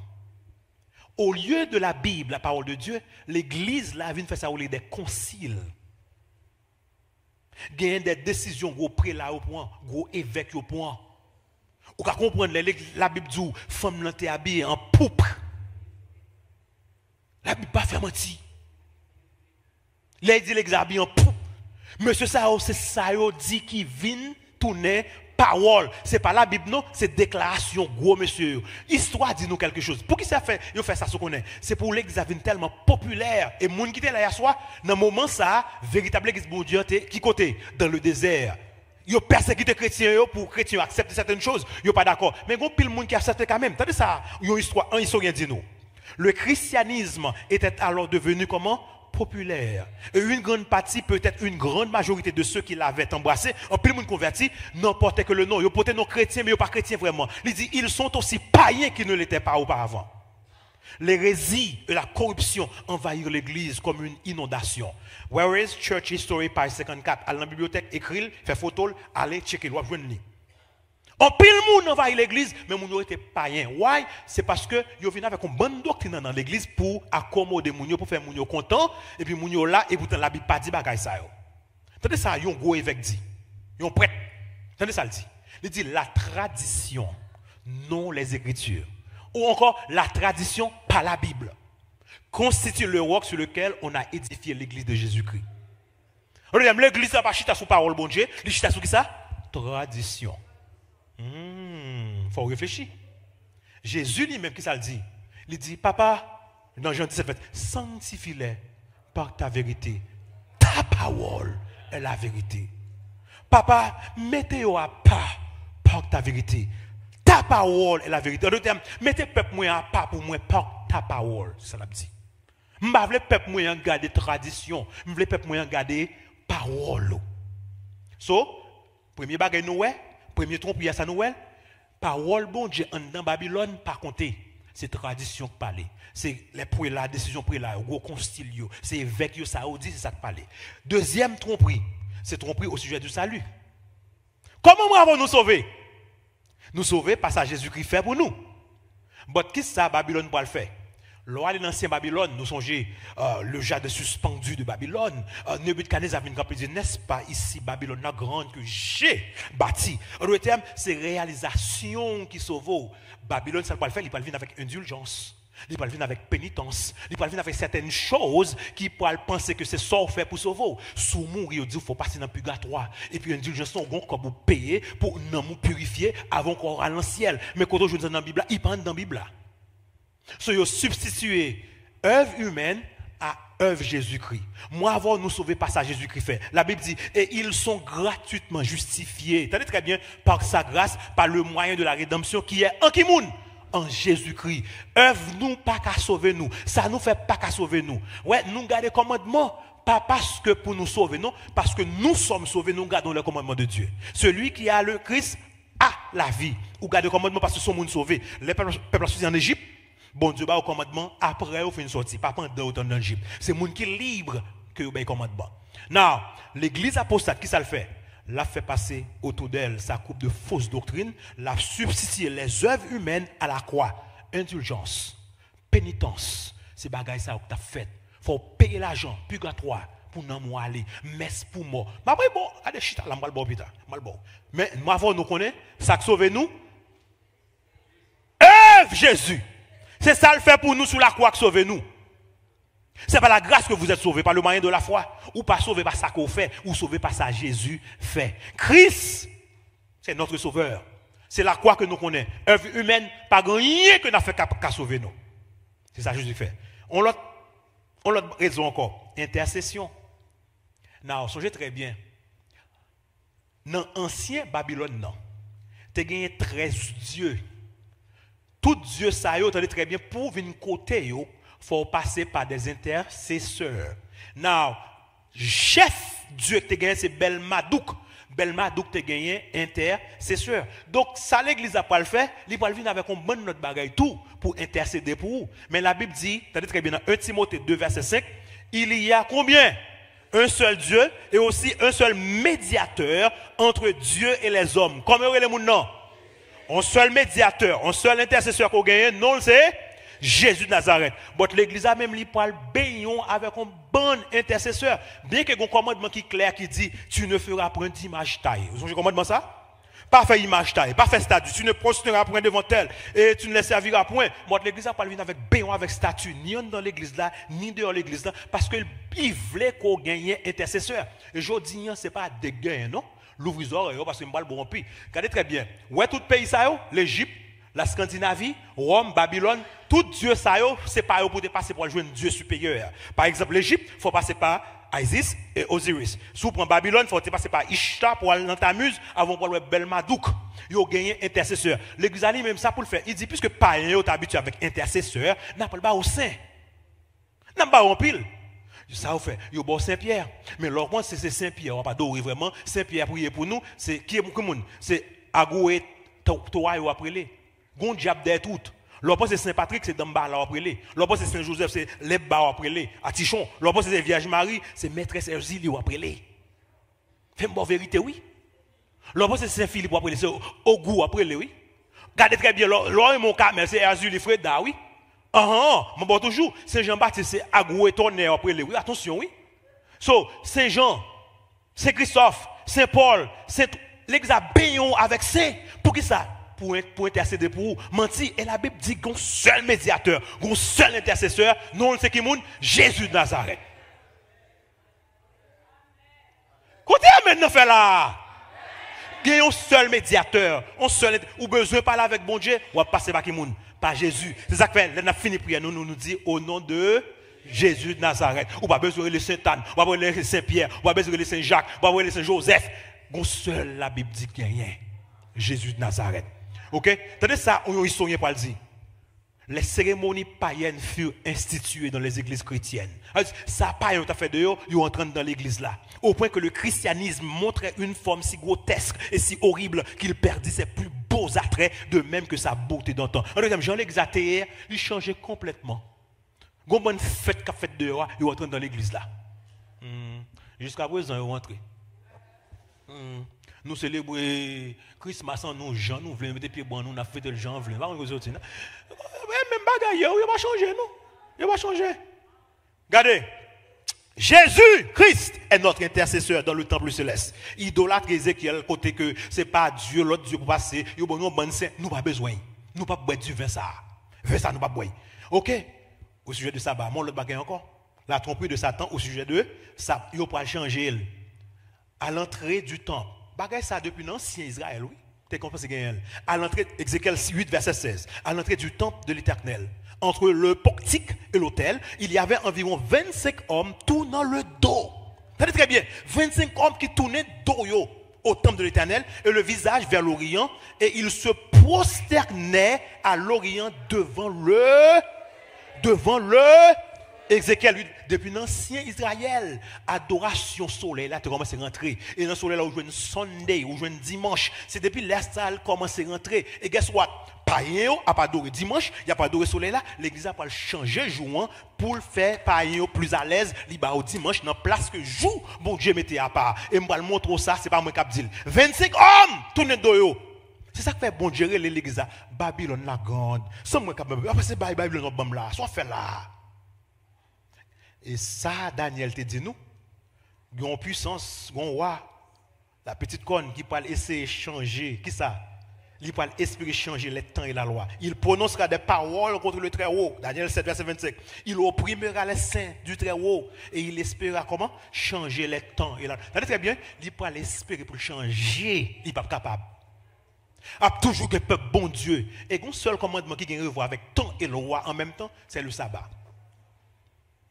Au lieu de la Bible, la parole de Dieu, l'église là vient faire ça au lieu des conciles. Gagner des décisions gros prélat au point, gros évêque au point. Ou qu'à comprendre la Bible dit femme là t'es habillée en poupe. La Bible pas fait mentir. Les dit les habillés en poupe. Monsieur Sao, c'est ça dit qui vient tourner parole. C'est pas la Bible non, c'est déclaration gros monsieur. Histoire dit nous quelque chose. Pour qui ça fait il fait ça ce qu'on est. C'est pour l'église tellement populaire et monde qui était là hier soir dans moment ça véritable église bon Dieu qui côté dans le désert. Yo persécuté chrétien pour chrétien accepter certaines choses, yo pas d'accord. Mais gon pile monde qui accepte quand même. Tandis ça, yo histoire un historien dit nous. Le christianisme était alors devenu comment? Populaire. Et une grande partie, peut-être une grande majorité de ceux qui l'avaient embrassé, en plus de monde converti, n'en portaient que le nom. Ils portaient non chrétiens, mais ils pas chrétiens vraiment. Il dit, ils sont aussi païens qu'ils ne l'étaient pas auparavant. L'hérésie et la corruption envahirent l'église comme une inondation. Where is Church History, page 54? Allez dans la bibliothèque, écrire, faire photo, allez checker, vous joindre. En pile monde envahit l'église, mais moun était païen. Why? C'est parce que yo vient avec une bonne doctrine dans l'église pour accommoder moun pour faire moun content et puis moun là et pourtant la Bible pas dit bagay ça yo. Tandis ça yon gros évêque dit. Yon prêtre. Tandis ça le dit. Il dit la tradition, non les Écritures. Ou encore la tradition, pas la Bible, constitue le roc sur lequel on a édifié l'église de Jésus-Christ. L'église n'a pas chita sous parole, bon Dieu. Il chita sous qui ça? Tradition. Faut réfléchir. Jésus lui-même, qui ça le dit? Il dit, papa, dans Jean 17, sanctifie-les par ta vérité. Ta parole est la vérité. Papa, mettez-vous à part par ta vérité. Ta parole est la vérité. En d'autres termes, mettez peuple moi à part pour moi par ta parole. C'est ça l'a dit. Je ne veux peuple moi garder tradition. Je veux peuple moi garder parole. So, premier bagage Noël, premier trompe ça Noël, parole bon Dieu en dans Babylone par contre, c'est tradition qui parle. C'est les prix la décision pris là, gros concilio, c'est évêque yo saoudi, c'est ça qui parle. Deuxième tromperie, c'est tromperie au sujet du salut. Comment avons-nous sauver? Nous sauver parce que Jésus-Christ fait pour nous. Mais qu'est-ce que ça Babylone pour le faire? Lors de l'ancien Babylone, nous songeons le jardin suspendu de Babylone. Nebuchadnezzar a dit, n'est-ce pas ici Babylone la grande que j'ai bâti? En d'autres termes, c'est réalisation qui sauve. Babylone, ça ne peut pas le faire, il peut le venir avec indulgence. Il peut le venir avec pénitence. Il peut le venir avec certaines choses qui peuvent penser que c'est ça qu'on fait pour sauver. Sous mourir, il dit qu'il faut passer dans le purgatoire. Et puis indulgence, on va vous payer pour nous purifier avant qu'on aille dans le ciel. Mais quand on joue dans la Bible, il parle dans la Bible. So, ils ont substitué œuvre humaine à œuvre Jésus-Christ. Moi, avant nous sauver par ça, Jésus-Christ fait. La Bible dit, et ils sont gratuitement justifiés. Tenez très bien, par sa grâce, par le moyen de la rédemption qui est en Kimoun, en Jésus-Christ. Œuvre nous pas qu'à sauver nous. Ça nous fait pas qu'à sauver nous. Ouais, nous gardons commandement. Pas parce que pour nous sauver, non, parce que nous sommes sauvés, nous gardons le commandement de Dieu. Celui qui a le Christ a la vie. Ou garde le commandement parce que sont monde sauvés. Les peuples sont en Égypte. Bon Dieu, au commandement, après, vous faites une sortie, pas pendant autant dans l'Égypte. C'est le monde qui est libre que vous avez le commandement. Now, l'église apostate, qui ça le fait? L'a fait passer autour d'elle sa coupe de fausses doctrines, l'a substitué les œuvres humaines à la croix. Indulgence, pénitence, c'est bagaille ça que tu as fait. Il faut payer l'argent, purgatoire, pour nous aller, messe pour moi. Mais après, bon, allez, chita, là, mal bon, putain, mal bon. Mais, moi, avant, nous connaissons, ça qui sauve nous, œuvre Jésus. C'est ça le fait pour nous sur la croix qui sauve nous. C'est par la grâce que vous êtes sauvés, par le moyen de la foi. Ou pas sauvé par ça qu'on fait, ou sauvé par ça Jésus fait. Christ, c'est notre sauveur. C'est la croix que nous connaissons. Œuvre humaine, pas rien que nous fait qu'à sauver nous. C'est ça que Jésus fait. On l'autre raison encore. Intercession. Non, songez très bien. Dans l'ancien Babylone, non. Tu as gagné 13 dieux. Tout Dieu, ça y est, très bien, pour venir côté, il faut passer par des intercesseurs. Now, chef Dieu qui a gagné, c'est Belmadouk. Belmadouk a gagné intercesseur. Donc, ça, l'église n'a pas le fait, il va venir avec un bon notre bagaille tout pour intercéder pour vous. Mais la Bible dit, très bien, dans 1 Timothée 2, verset 5, il y a combien? Un seul Dieu et aussi un seul médiateur entre Dieu et les hommes. Comment est le monde non? Un seul médiateur, un seul intercesseur qu'on gagne, non, c'est Jésus de Nazareth. Mais l'église a même parle bien avec un bon intercesseur. Bien qu'il y ait un commandement qui est clair qui dit tu ne feras point d'image taille. Vous avez un commandement ça? Pas faire image taille, pas faire statue. Tu ne prosterneras point devant elle et tu ne les serviras point. Moi, l'église a parlé avec bien avec statue, ni dans l'église là, ni dehors l'église là, parce qu'il voulait qu'on gagne intercesseur. Et je dis, ce n'est pas des gains, non? L'ouvriseur, parce que je ne bon pays. Regardez très bien. Ouais, tout pays, l'Égypte, la Scandinavie, Rome, Babylone, tout Dieu, ça, c'est pas pour passer pour jouer un Dieu supérieur. Par exemple, l'Égypte, il faut passer par Isis et Osiris. Si vous prenez Babylone, il faut passer par Ishtar pour aller dans Tammuz avant pour le Belmadouk. Il a gagné intercesseur. L'église a même ça pour le faire. Il dit, puisque païen est habitué avec intercesseur, n'a pas le bas au sein. N'a pas en pile. Ça vous fait, il y a bon Saint-Pierre. Mais l'autre, c'est Saint-Pierre. On va pas adorer vraiment. Saint-Pierre prier pour nous. C'est qui est mon monde? C'est Agoué, Toa ou après les. Gon diable des toutes. L'autre, c'est Saint-Patrick, c'est Damba là après les. L'autre, c'est Saint-Joseph, c'est Lebba après les. À Tichon. L'autre, c'est Vierge Marie, c'est Maîtresse Erzili après les. Fais-moi bonne vérité, oui. L'autre, c'est Saint-Philippe après les. C'est Ogou après les, oui. Regardez très bien. L'autre, est mon cas, mais c'est Erzili Freda, oui. Mais bon, toujours, Saint-Jean-Baptiste, c'est Agoué Tonnerre après les. Oui, attention, oui. So, Saint-Jean, Saint-Christophe, Saint-Paul, l'église a béni avec ça. Pour qui ça? Pour intercéder pour vous. Menti. Et la Bible dit qu'on seul médiateur, qu'on seul intercesseur, non c'est qui moun? Jésus de Nazareth. Côté maintenant fait là. Il y a un seul médiateur, un seul ou besoin de parler avec bon Dieu, ou passer par qui moun? Par Jésus. C'est ça que fait. Là, on a fini prière, nous dit au nom de Jésus de Nazareth. Ou pas besoin de Saint-Anne, ou pas besoin de Saint-Pierre, ou pas besoin de Saint-Jacques, ou pas besoin de Saint-Joseph. Bon seul la Bible dit qu'il y a rien. Jésus de Nazareth. OK? Tenez ça, on y sonne pour le dire. Les cérémonies païennes furent instituées dans les églises chrétiennes. Ça païen t'a fait de eux, ils entrant dans l'église là. Au point que le christianisme montrait une forme si grotesque et si horrible qu'il perdit ses plus beaux attraits, de même que sa beauté d'antan. En deuxième, Jean l'exatéer, il changeait complètement. Une bonne fête qu'a fait de eux, ils entrant dans l'église là. Jusqu'à présent, ils rentrent. Nous célébrons Christmas en nous, Jean, nous voulons mettre pieds bon, nous, on a fait le Jean, nous voulons. Même bagaille, il va changer, nous. Il va changer. Regardez. Jésus-Christ est notre intercesseur dans le temple céleste. Idolâtre Ézéchiel, côté que ce n'est pas Dieu, l'autre Dieu pour passer. Nous n'avons pas besoin. Nous n'avons pas besoin du vin ça. Vin ça, nous n'avons pas besoin. OK? Au sujet de sabbat, mon l'autre bagaille encore. La tromperie de Satan au sujet de ça. Il va changer. À l'entrée du temple. Bagaille ça depuis l'ancien Israël, oui. T'es compris, c'est gagnant. À l'entrée, Ézéchiel 8, verset 16. À l'entrée du temple de l'Éternel, entre le portique et l'autel, il y avait environ 25 hommes tournant le dos. Tenez très bien. 25 hommes qui tournaient dos au temple de l'Éternel et le visage vers l'Orient, et ils se prosternaient à l'Orient devant le Ézéchiel 8, depuis l'ancien Israël, adoration soleil, là tu commences à rentrer. Et dans le soleil là, où je joue Sunday, où je joue dimanche, c'est depuis l'instal commence à rentrer. Et guess what? Païen a pas adoré dimanche, il n'y a pas adoré soleil là, l'église a pas changer jour pour le faire païen plus à l'aise, il va au dimanche dans place que joue, bon Dieu mettait à part. Et moi le montrer ça, c'est pas moi qui dis. 25 hommes tournent dos. C'est ça que fait bon Dieu l'église Babylone la grande. C'est moi qui après c'est Babylone bon là, soit fait là. Et ça, Daniel te dit nous, il y a une puissance, il y a un roi, la petite corne qui peut essayer de changer, qui ça? Il peut espérer changer les temps et la loi. Il prononcera des paroles contre le Très-Haut, Daniel 7, verset 25. Il opprimera les saints du Très-Haut et il espérera comment? Changer les temps et la loi. Ça dit très bien, il peut espérer pour changer, il n'est pas capable. Il y a toujours un peuple bon Dieu. Et un seul commandement qui vient revoir avec temps et loi en même temps, c'est le sabbat.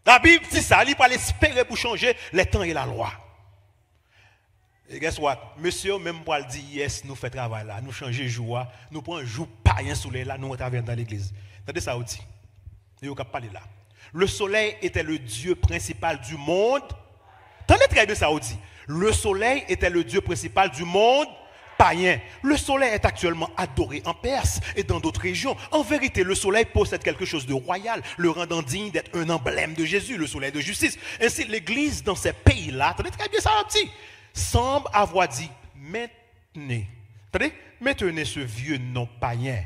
La Bible dit ça, il peut espérer pour changer les temps et la loi. Et guess what? Monsieur, même pour le dire, yes, nous faisons travail là, nous changeons jour, nous prenons un jour païen soleil là, nous travaillons dans l'église. Attendez ça aussi. Et vous parler là. Le soleil était le Dieu principal du monde. Attendez très bien ça aussi. Le soleil était le Dieu principal du monde païen. Le soleil est actuellement adoré en Perse et dans d'autres régions. En vérité, le soleil possède quelque chose de royal, le rendant digne d'être un emblème de Jésus, le soleil de justice. Ainsi, l'Église dans ces pays-là, attendez très bien ça petit, semble avoir dit, maintenez ce vieux nom païen.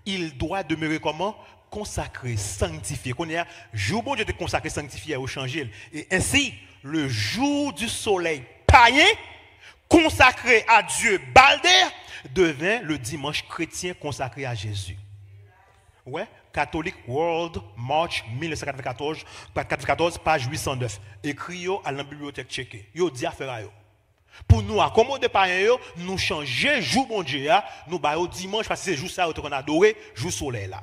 Il doit demeurer comment? Consacré, sanctifié. Qu'on est jour bon Dieu te consacré, sanctifié au changer. Et ainsi, le jour du soleil païen, consacré à Dieu, Balder, devint le dimanche chrétien consacré à Jésus. Ouais, Catholic World March 1994, page 809. Écrit à la bibliothèque tchèque. Yo dit affaire à yo. Pour nous accommoder par yo, nous changer jour bon Dieu, nous baillons dimanche parce que c'est jour ça qu'on adoré, jour soleil là.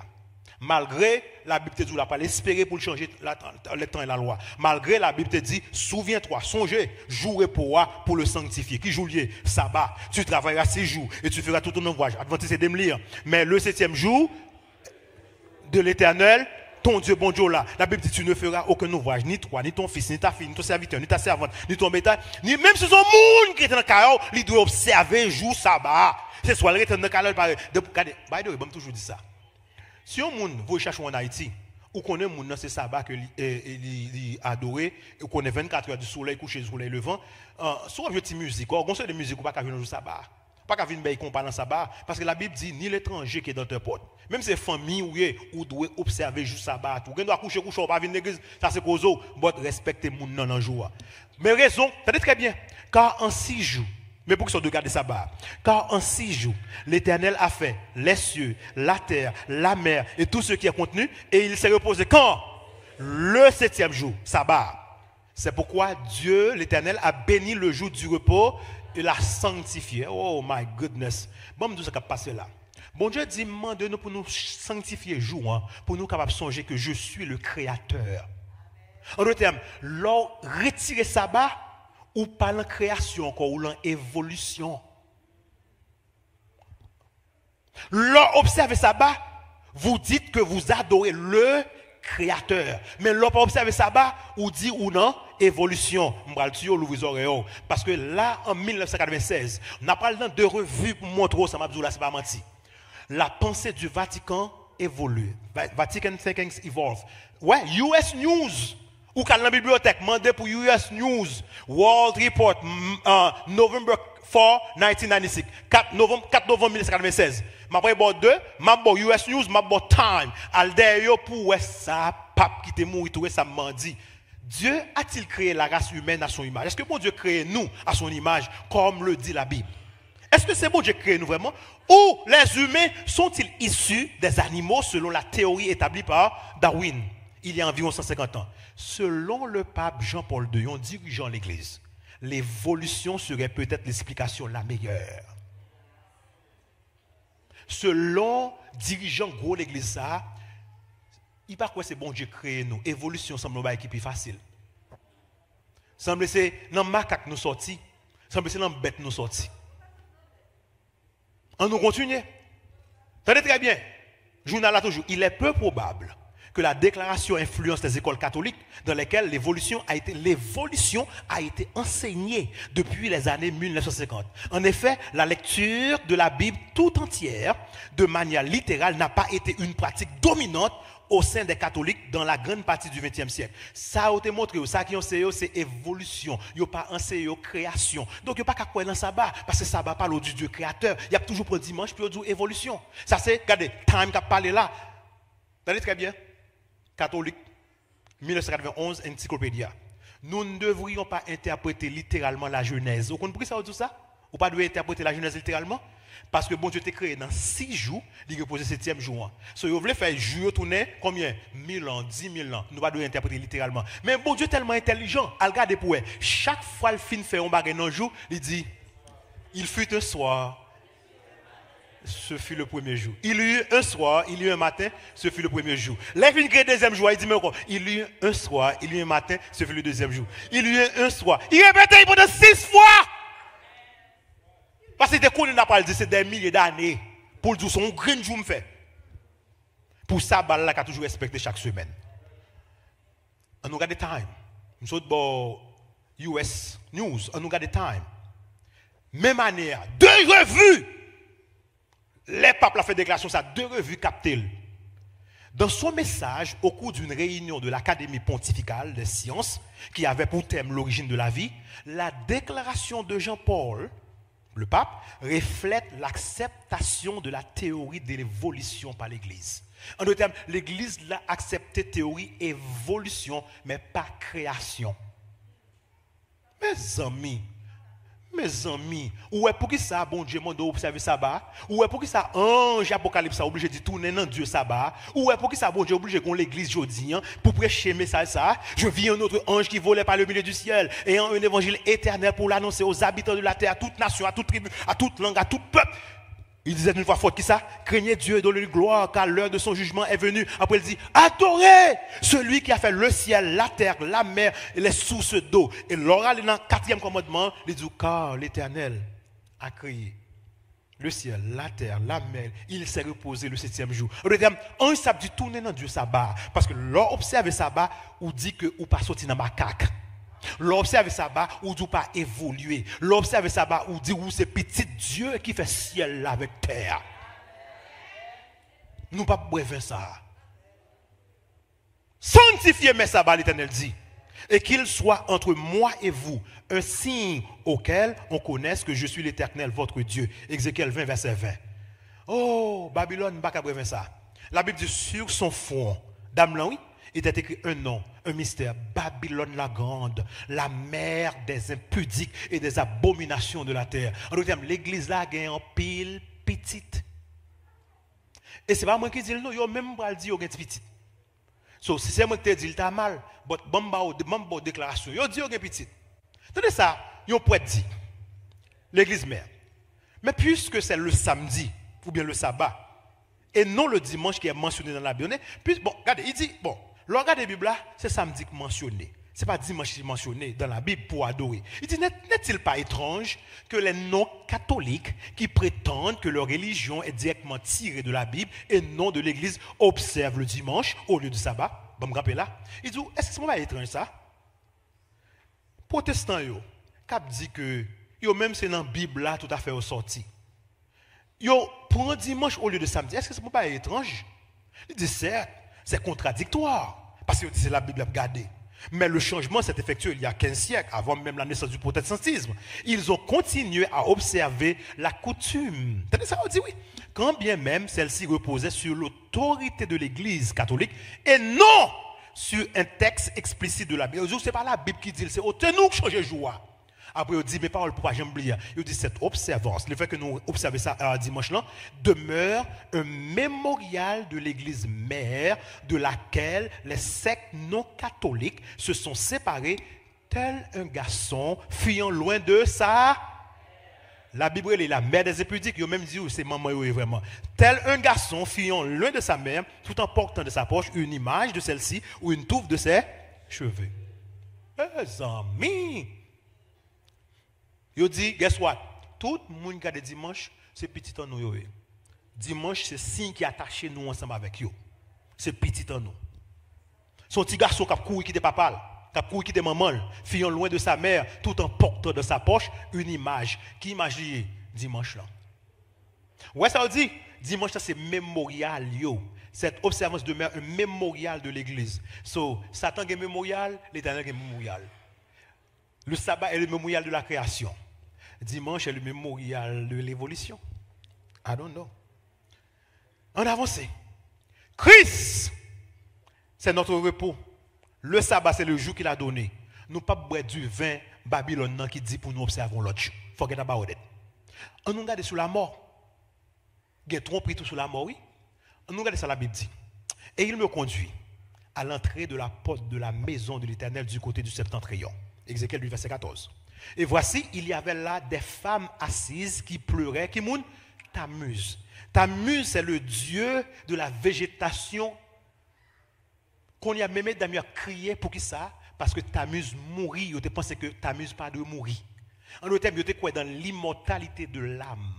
Malgré la Bible te dit, n'a pas espéré pour changer le temps et la loi. Malgré la Bible te dit, souviens-toi, songez, jouer pour le sanctifier. Qui joue lié? Sabbat. Tu travailleras 6 jours et tu feras tout ton ouvrage. Adventiste c'est de me lire. Mais le 7e jour de l'Éternel, ton Dieu, bon Dieu là, la Bible dit, tu ne feras aucun ouvrage, ni toi, ni ton fils, ni ta fille, ni ton serviteur, ni ta servante, ni ton bétail, ni même si son monde qui est dans le carreau, il doit observer jour sabbat. C'est soit le dans le carreau, by the way, toujours dit ça. Si un monde veut chercher en Haïti, ou qu'on est monde c'est sabbat que il adoré, ou qu'on est 24 heures du soleil couché du soleil levant, soit une petite musique, ou on sait de musique ou pas qu'à venir au sabbat. Pas qu'à venir bailler qu'on parle en sabbat parce que la Bible dit ni l'étranger qui est dans ta porte. Même si c'est famille ou doit observer juste sabbat, ou doit coucher ou pas venir l'église, ça c'est cause mais respecter moun nan jour. Mais raison, ça dit très bien car en 6 jours Mais pour qu'ils soient de garder sabbat. Car en 6 jours, l'Éternel a fait les cieux, la terre, la mer et tout ce qui est contenu. Et il s'est reposé quand? Le 7e jour, sabbat. C'est pourquoi Dieu, l'Éternel, a béni le jour du repos et l'a sanctifié. Oh my goodness. Bon, je dis ce qui a passé là. Bon Dieu dit, demande-nous pour nous sanctifier jour, hein, pour nous capables de songer que je suis le Créateur. En d'autres termes, lors retirer sabbat, ou pas la création encore, ou l'évolution. Lors observer sabbat, vous dites que vous adorez le Créateur. Mais lors pas observer sabbat, vous dites ou non, évolution. Parce que là, en 1996, on a parlé de revues pour montrer ça, là, c'est pas menti. La pensée du Vatican évolue. Vatican Thinking Evolve. Ouais, US News. Ou quand la bibliothèque, mandez pour US News, World Report, November 4, 1996, 4 novembre 1996. Je vais vous deux, je vais US News, je vais Time. Aldeyo pour ça, pape qui te mourit, tout ça m'a dit. Dieu a-t-il créé la race humaine à son image? Est-ce que bon Dieu crée nous à son image, comme le dit la Bible? Est-ce que c'est bon Dieu créé nous vraiment? Ou les humains sont-ils issus des animaux selon la théorie établie par Darwin il y a environ 150 ans? Selon le pape Jean-Paul II, dirigeant l'Église, l'évolution serait peut-être l'explication la meilleure. Selon dirigeant gros l'Église, ça, il pas quoi c'est bon Dieu créé nous. Évolution semble pas qui plus facile. Semble c'est dans macaque nous sorti, semble c'est dans bête nous sorti. On nous continue. Tenez très bien. Journal là toujours, il est peu probable que la déclaration influence les écoles catholiques dans lesquelles l'évolution a été enseignée depuis les années 1950. En effet, la lecture de la Bible tout entière, de manière littérale, n'a pas été une pratique dominante au sein des catholiques dans la grande partie du XXe siècle. Ça a été montré, ça qui enseigne, c'est évolution. Il n'y a pas enseigné création. Donc, il n'y a pas qu'à quoi dans le sabbat, parce que le sabbat parle du Dieu créateur. Il y a toujours pour dimanche, puis il y a évolution. Ça, c'est, regardez, Time qui a parlé là. Regardez très bien. Catholique, 1991, Encyclopédia. Nous ne devrions pas interpréter littéralement la Genèse. Vous comprenez ça ou tout ça? Ou pas devez interpréter la Genèse littéralement? Parce que bon Dieu t'a créé dans 6 jours, il repose le 7e jour. Si vous voulez faire jour tourner, combien? 1000 ans, 10 000 ans. Nous ne devons pas interpréter littéralement. Mais bon Dieu est tellement intelligent, regardez pour elle. Chaque fois le fin fait un bagage dans le jour, il dit, il fut un soir. Ce fut le premier jour. Il y eut un soir, il y eut un matin, ce fut le premier jour. Lève une gré deuxième jour, il dit mais encore, il y eut un soir, il y eut un matin, ce fut le deuxième jour. Il y eut un soir. Il répétait pendant 6 fois. Parce que qu'on n'a pas dit c'est des milliers d'années pour dire son grand jour me fait. Pour ça, là qu'a toujours respecté chaque semaine. On nous regarde Time. Nous sommes dans US News, on nous regarde Time. Même année, 2 revues. Les papes ont fait déclaration, ça 2 revues captées. Dans son message, au cours d'une réunion de l'Académie pontificale des sciences, qui avait pour thème l'origine de la vie, la déclaration de Jean-Paul, le pape, reflète l'acceptation de la théorie de l'évolution par l'Église. En d'autres termes, l'Église a accepté théorie évolution, mais pas création. Mes amis, ou est pour qui ça, bon Dieu, m'a observer sabbat, ou est pour qui ça, ange apocalypse, ça obligé de tourner dans Dieu sabbat, ou est pour qui ça, bon Dieu, obligé qu'on l'église jeudi, pour prêcher message ça, je vis un autre ange qui volait par le milieu du ciel, ayant un évangile éternel pour l'annoncer aux habitants de la terre, à toute nation, à toute tribu, à toute langue, à tout peuple. Il disait une fois forte qui ça, craignez Dieu et donnez-lui gloire, car l'heure de son jugement est venue. Après il dit, adorez celui qui a fait le ciel, la terre, la mer et les sources d'eau. Et l'oral dans le 4e commandement, il dit, car l'Éternel a créé le ciel, la terre, la mer, il s'est reposé le 7e jour. On s'est dit tourner dans Dieu sabbat, parce que l'on observe sabbat, ou dit que ou pas sorti dans ma caque. L'observe sabbat ou dit pas évoluer. L'observe sabbat ou dit ou c'est petit Dieu qui fait ciel là avec terre. Nous pas bref ça. Sanctifiez mes sabbats, l'Éternel dit, et qu'il soit entre moi et vous un signe auquel on connaisse que je suis l'Éternel votre Dieu. Ézéchiel 20 verset 20. Oh, Babylone pas bref ça. La Bible dit sur son front, dame là oui, était écrit un nom, un mystère, Babylone la grande, la mère des impudiques et des abominations de la terre. En d'autres termes, l'église là gagne en pile petite. Et c'est pas moi qui dis non, yo même pas dire yo gagne petite. So si c'est moi qui te dis il t'a mal, bon bon déclaration, yo dit yo gagne petite. Tenez ça, yo peut dit l'église mère. Mais puisque c'est le samedi ou bien le sabbat et non le dimanche qui est mentionné dans la Bible, puis bon, regardez, il dit bon, le regard de la Bible là, c'est samedi qui est mentionné. Ce n'est pas dimanche qui est mentionné dans la Bible pour adorer. Il dit, n'est-il pas étrange que les non-catholiques qui prétendent que leur religion est directement tirée de la Bible et non de l'Église observent le dimanche au lieu du sabbat? Bon, me rappelle là. Il dit, est-ce que ce n'est pas étrange ça? Protestants, yo, cap dit que, yo même c'est dans la Bible là tout à fait ressorti. Yo, pour un dimanche au lieu de samedi, est-ce que ce n'est pas étrange? Il dit, certes, c'est contradictoire. Parce que c'est la Bible à regarder. Mais le changement s'est effectué il y a 15 siècles, avant même la naissance du protestantisme. Ils ont continué à observer la coutume. T'as ça, on dit oui. Quand bien même celle-ci reposait sur l'autorité de l'Église catholique et non sur un texte explicite de la Bible. Ce n'est pas la Bible qui dit, c'est autant nous qui changeons joie. Après, il dit, mes paroles pour pas jamais oublier. Il dit, cette observance, le fait que nous observons ça dimanche là, demeure un mémorial de l'église mère de laquelle les sectes non catholiques se sont séparés tel un garçon fuyant loin de sa... La Bible est la mère des impudiques. Il a même dit, c'est maman vraiment. Tel un garçon fuyant loin de sa mère, tout en portant de sa poche une image de celle-ci ou une touffe de ses cheveux. Les amis! Yo dit, guess what? Tout le monde qui a des dimanches, c'est petit en nous. Dimanche, c'est signe qui attache nous ensemble avec eux. C'est petit en nous. Son petit garçon qui a couru qui de papa, qui a couru qui de maman, fuyant loin de sa mère, tout en portant de sa poche une image. Qui imagine dimanche là? Ouais, ça veut dire, dimanche là, c'est mémorial. Yo. Cette observance demeure un mémorial de l'église. So, Satan est mémorial, l'Éternel est mémorial. Le sabbat est le mémorial de la création. Dimanche est le mémorial de l'évolution. I don't know. On avance. Christ, c'est notre repos. Le sabbat, c'est le jour qu'il a donné. Nous ne pouvons pas boire du vin Babylone qui dit pour nous observer l'autre. Forget about it. On nous regarde sur la mort. Il y a trompé tout sur la mort, oui. On nous regarde sur la Bible dit. Et il me conduit à l'entrée de la porte de la maison de l'Éternel du côté du septentrion. Ézéchiel du verset 14. Et voici, il y avait là des femmes assises qui pleuraient, qui moun Tammuz. Tammuz, c'est le dieu de la végétation qu'on y a même d'ailleurs crié pour qui ça? Parce que Tammuz mourit. Vous pensez que Tammuz pas de mourir. En d'autres termes, vous êtes quoi dans l'immortalité de l'âme.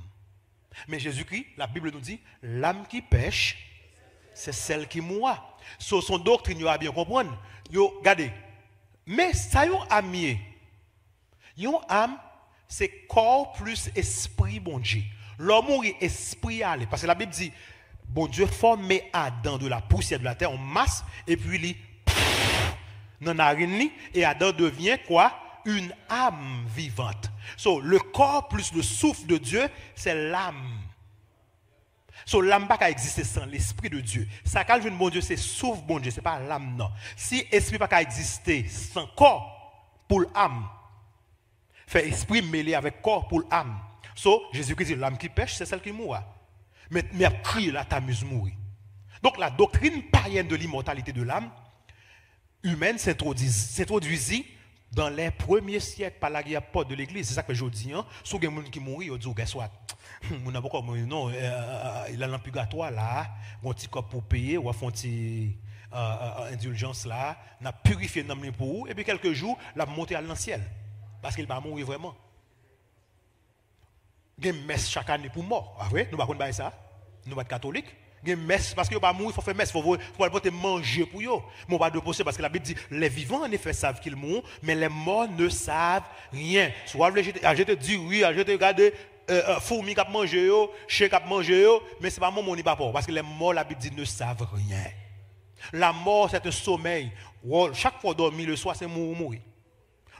Mais Jésus-Christ, la Bible nous dit, l'âme qui pêche, c'est celle qui mourra. Sur son doctrine, vous allez bien comprendre. Regardez. Mais ça y est âme. Yon âme, c'est corps plus esprit, bon Dieu. L'homme mourit, esprit aller. Parce que la Bible dit, bon Dieu formé Adam de la poussière de la terre en masse, et puis il n'en a rien, et Adam devient quoi? Une âme vivante. So, le corps plus le souffle de Dieu, c'est l'âme. So, l'âme pas exister sans l'esprit de Dieu. Ça quand je bon Dieu, c'est souffle bon Dieu, c'est pas l'âme non. Si l'esprit pas exister sans corps pour l'âme, fait esprit mêlé avec corps pour l'âme. So, Jésus-Christ dit l'âme qui pêche, c'est celle qui mourra. Mais crie là, Tammuz mourir. Donc la doctrine païenne de l'immortalité de l'âme humaine s'introduisit dans les premiers siècles par la guerre porte de l'église. C'est ça que je dis. Si il y a des gens qui mourent, ils disent, soit, on n'a pas non, il a l'empurgatoire là, un petit corps pour payer, ou un petit indulgence là, on a purifié l'âme pour vous, et puis quelques jours, la monter à l'ancienne. Parce qu'il va mourir vraiment. Il y a une messe chaque année pour mort. Ah oui, nous ne pouvons pas ça. Nous sommes catholiques. Il y a une messe parce qu'il va mourir, il faut faire messe, il faut manger pour eux. Mais on va deposer parce que la Bible dit les vivants en effet savent qu'ils mourent, mais les morts ne savent rien. Soit je te dis oui, je te regarde fourmi qui a mangé, chien qui a mangé, mais ce n'est pas moi mon pas parce que les morts, la Bible dit ne savent rien. La mort, c'est un sommeil. Chaque fois dormir le soir, c'est mourir.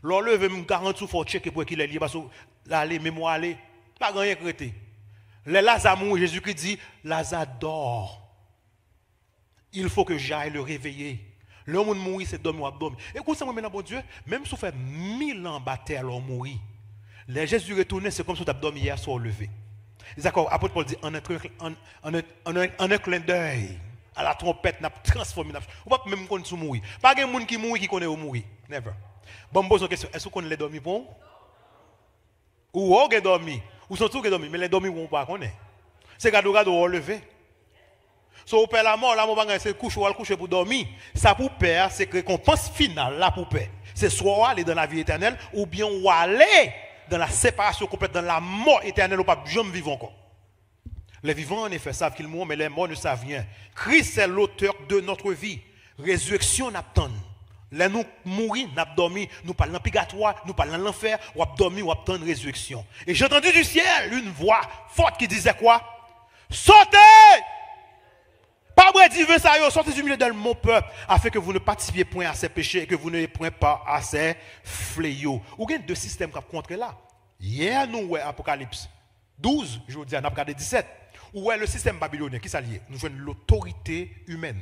L'enlever me garantit qu'il faut checker pour qu'il est lié parce que l'aller mémoire aller pas rien crété. Les Lazare mourir, Jésus-Christ dit Lazare dort. Il faut que j'aille le réveiller. Le monde mourir, c'est dormir ou dormir. Et comme ça, maintenant, bon Dieu, même si on fait 1000 ans bataille, alors mourir, les Jésus retourné, c'est comme si on a dormi hier soir levé. D'accord, apôtre Paul dit, en un clin d'œil, à la trompette, n'a transformé. On ne peut pas même connaître mourir. Pas de monde qui mourit qui connaît où mourir. Never. Bon, je pose une question. Est-ce qu'on les dormi pour? Ou on a dormi? Ou sont tous qui dormi? Mais les dormi, on ne pas connaître. C'est gado on levé. So, au père la mort, c'est coucher ou coucher pour dormir. Ça pour père, c'est que récompense finale là pour père. C'est soit aller dans la vie éternelle ou bien ou aller dans la séparation complète, dans la mort éternelle ou pas jamais vivre encore. Les vivants en effet savent qu'ils mourent, mais les morts ne savent rien. Christ est l'auteur de notre vie. Résurrection n'attend. Là nous mourir, nous dormi, nous parlons dans purgatoire, nous parlons dans l'enfer, ou dormi, ou attendre résurrection. Et j'ai entendu du ciel une voix forte qui disait quoi? Sortez! Pas vrai divin ça yo, sortez du milieu de mon peuple, afin que vous ne participiez point à ces péchés et que vous ne point pas à ces fléaux. Ou bien deux systèmes qui contre là. Hier nous ouais Apocalypse 12, je vous dis, on a regardé 17. Où est le système babylonien qui s'allie? Nous jouons l'autorité humaine.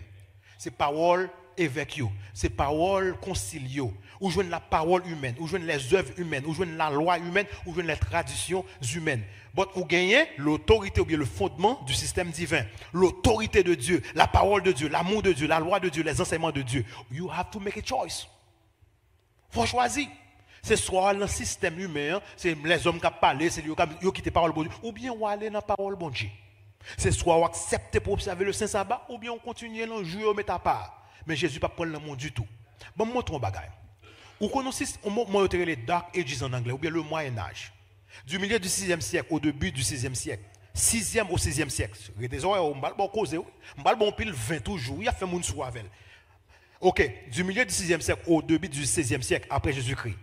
C'est parole évêque, c'est parole concilio. Où jouons la parole humaine, où jouons les œuvres humaines, où jouons la loi humaine, où jouons les traditions humaines. Bon, vous gagnez l'autorité ou bien le fondement du système divin. L'autorité de Dieu, la parole de Dieu, l'amour de Dieu, la loi de Dieu, les enseignements de Dieu. You have to make a choice. Il faut choisir. C'est soit le système humain, c'est les hommes qui parlent, c'est eux qui quittent la parole de Dieu, ou bien on aller dans la parole de Dieu. C'est soit on accepte pour observer le Saint-Sabbat, ou bien on continue à jouer au métapart. Mais Jésus ne va pas prendre le monde du tout. Bon, montre un bagage. Ou connaissez, on les Dark Ages en anglais, ou bien le Moyen-Âge. Du milieu du 6e siècle au début du 6e siècle. 6e au 6e siècle. Désolé, on va causer. On va pile 20 toujours. Il y a fait mon sou avec. Ok, du milieu du 6e siècle au début du 16e siècle après Jésus-Christ.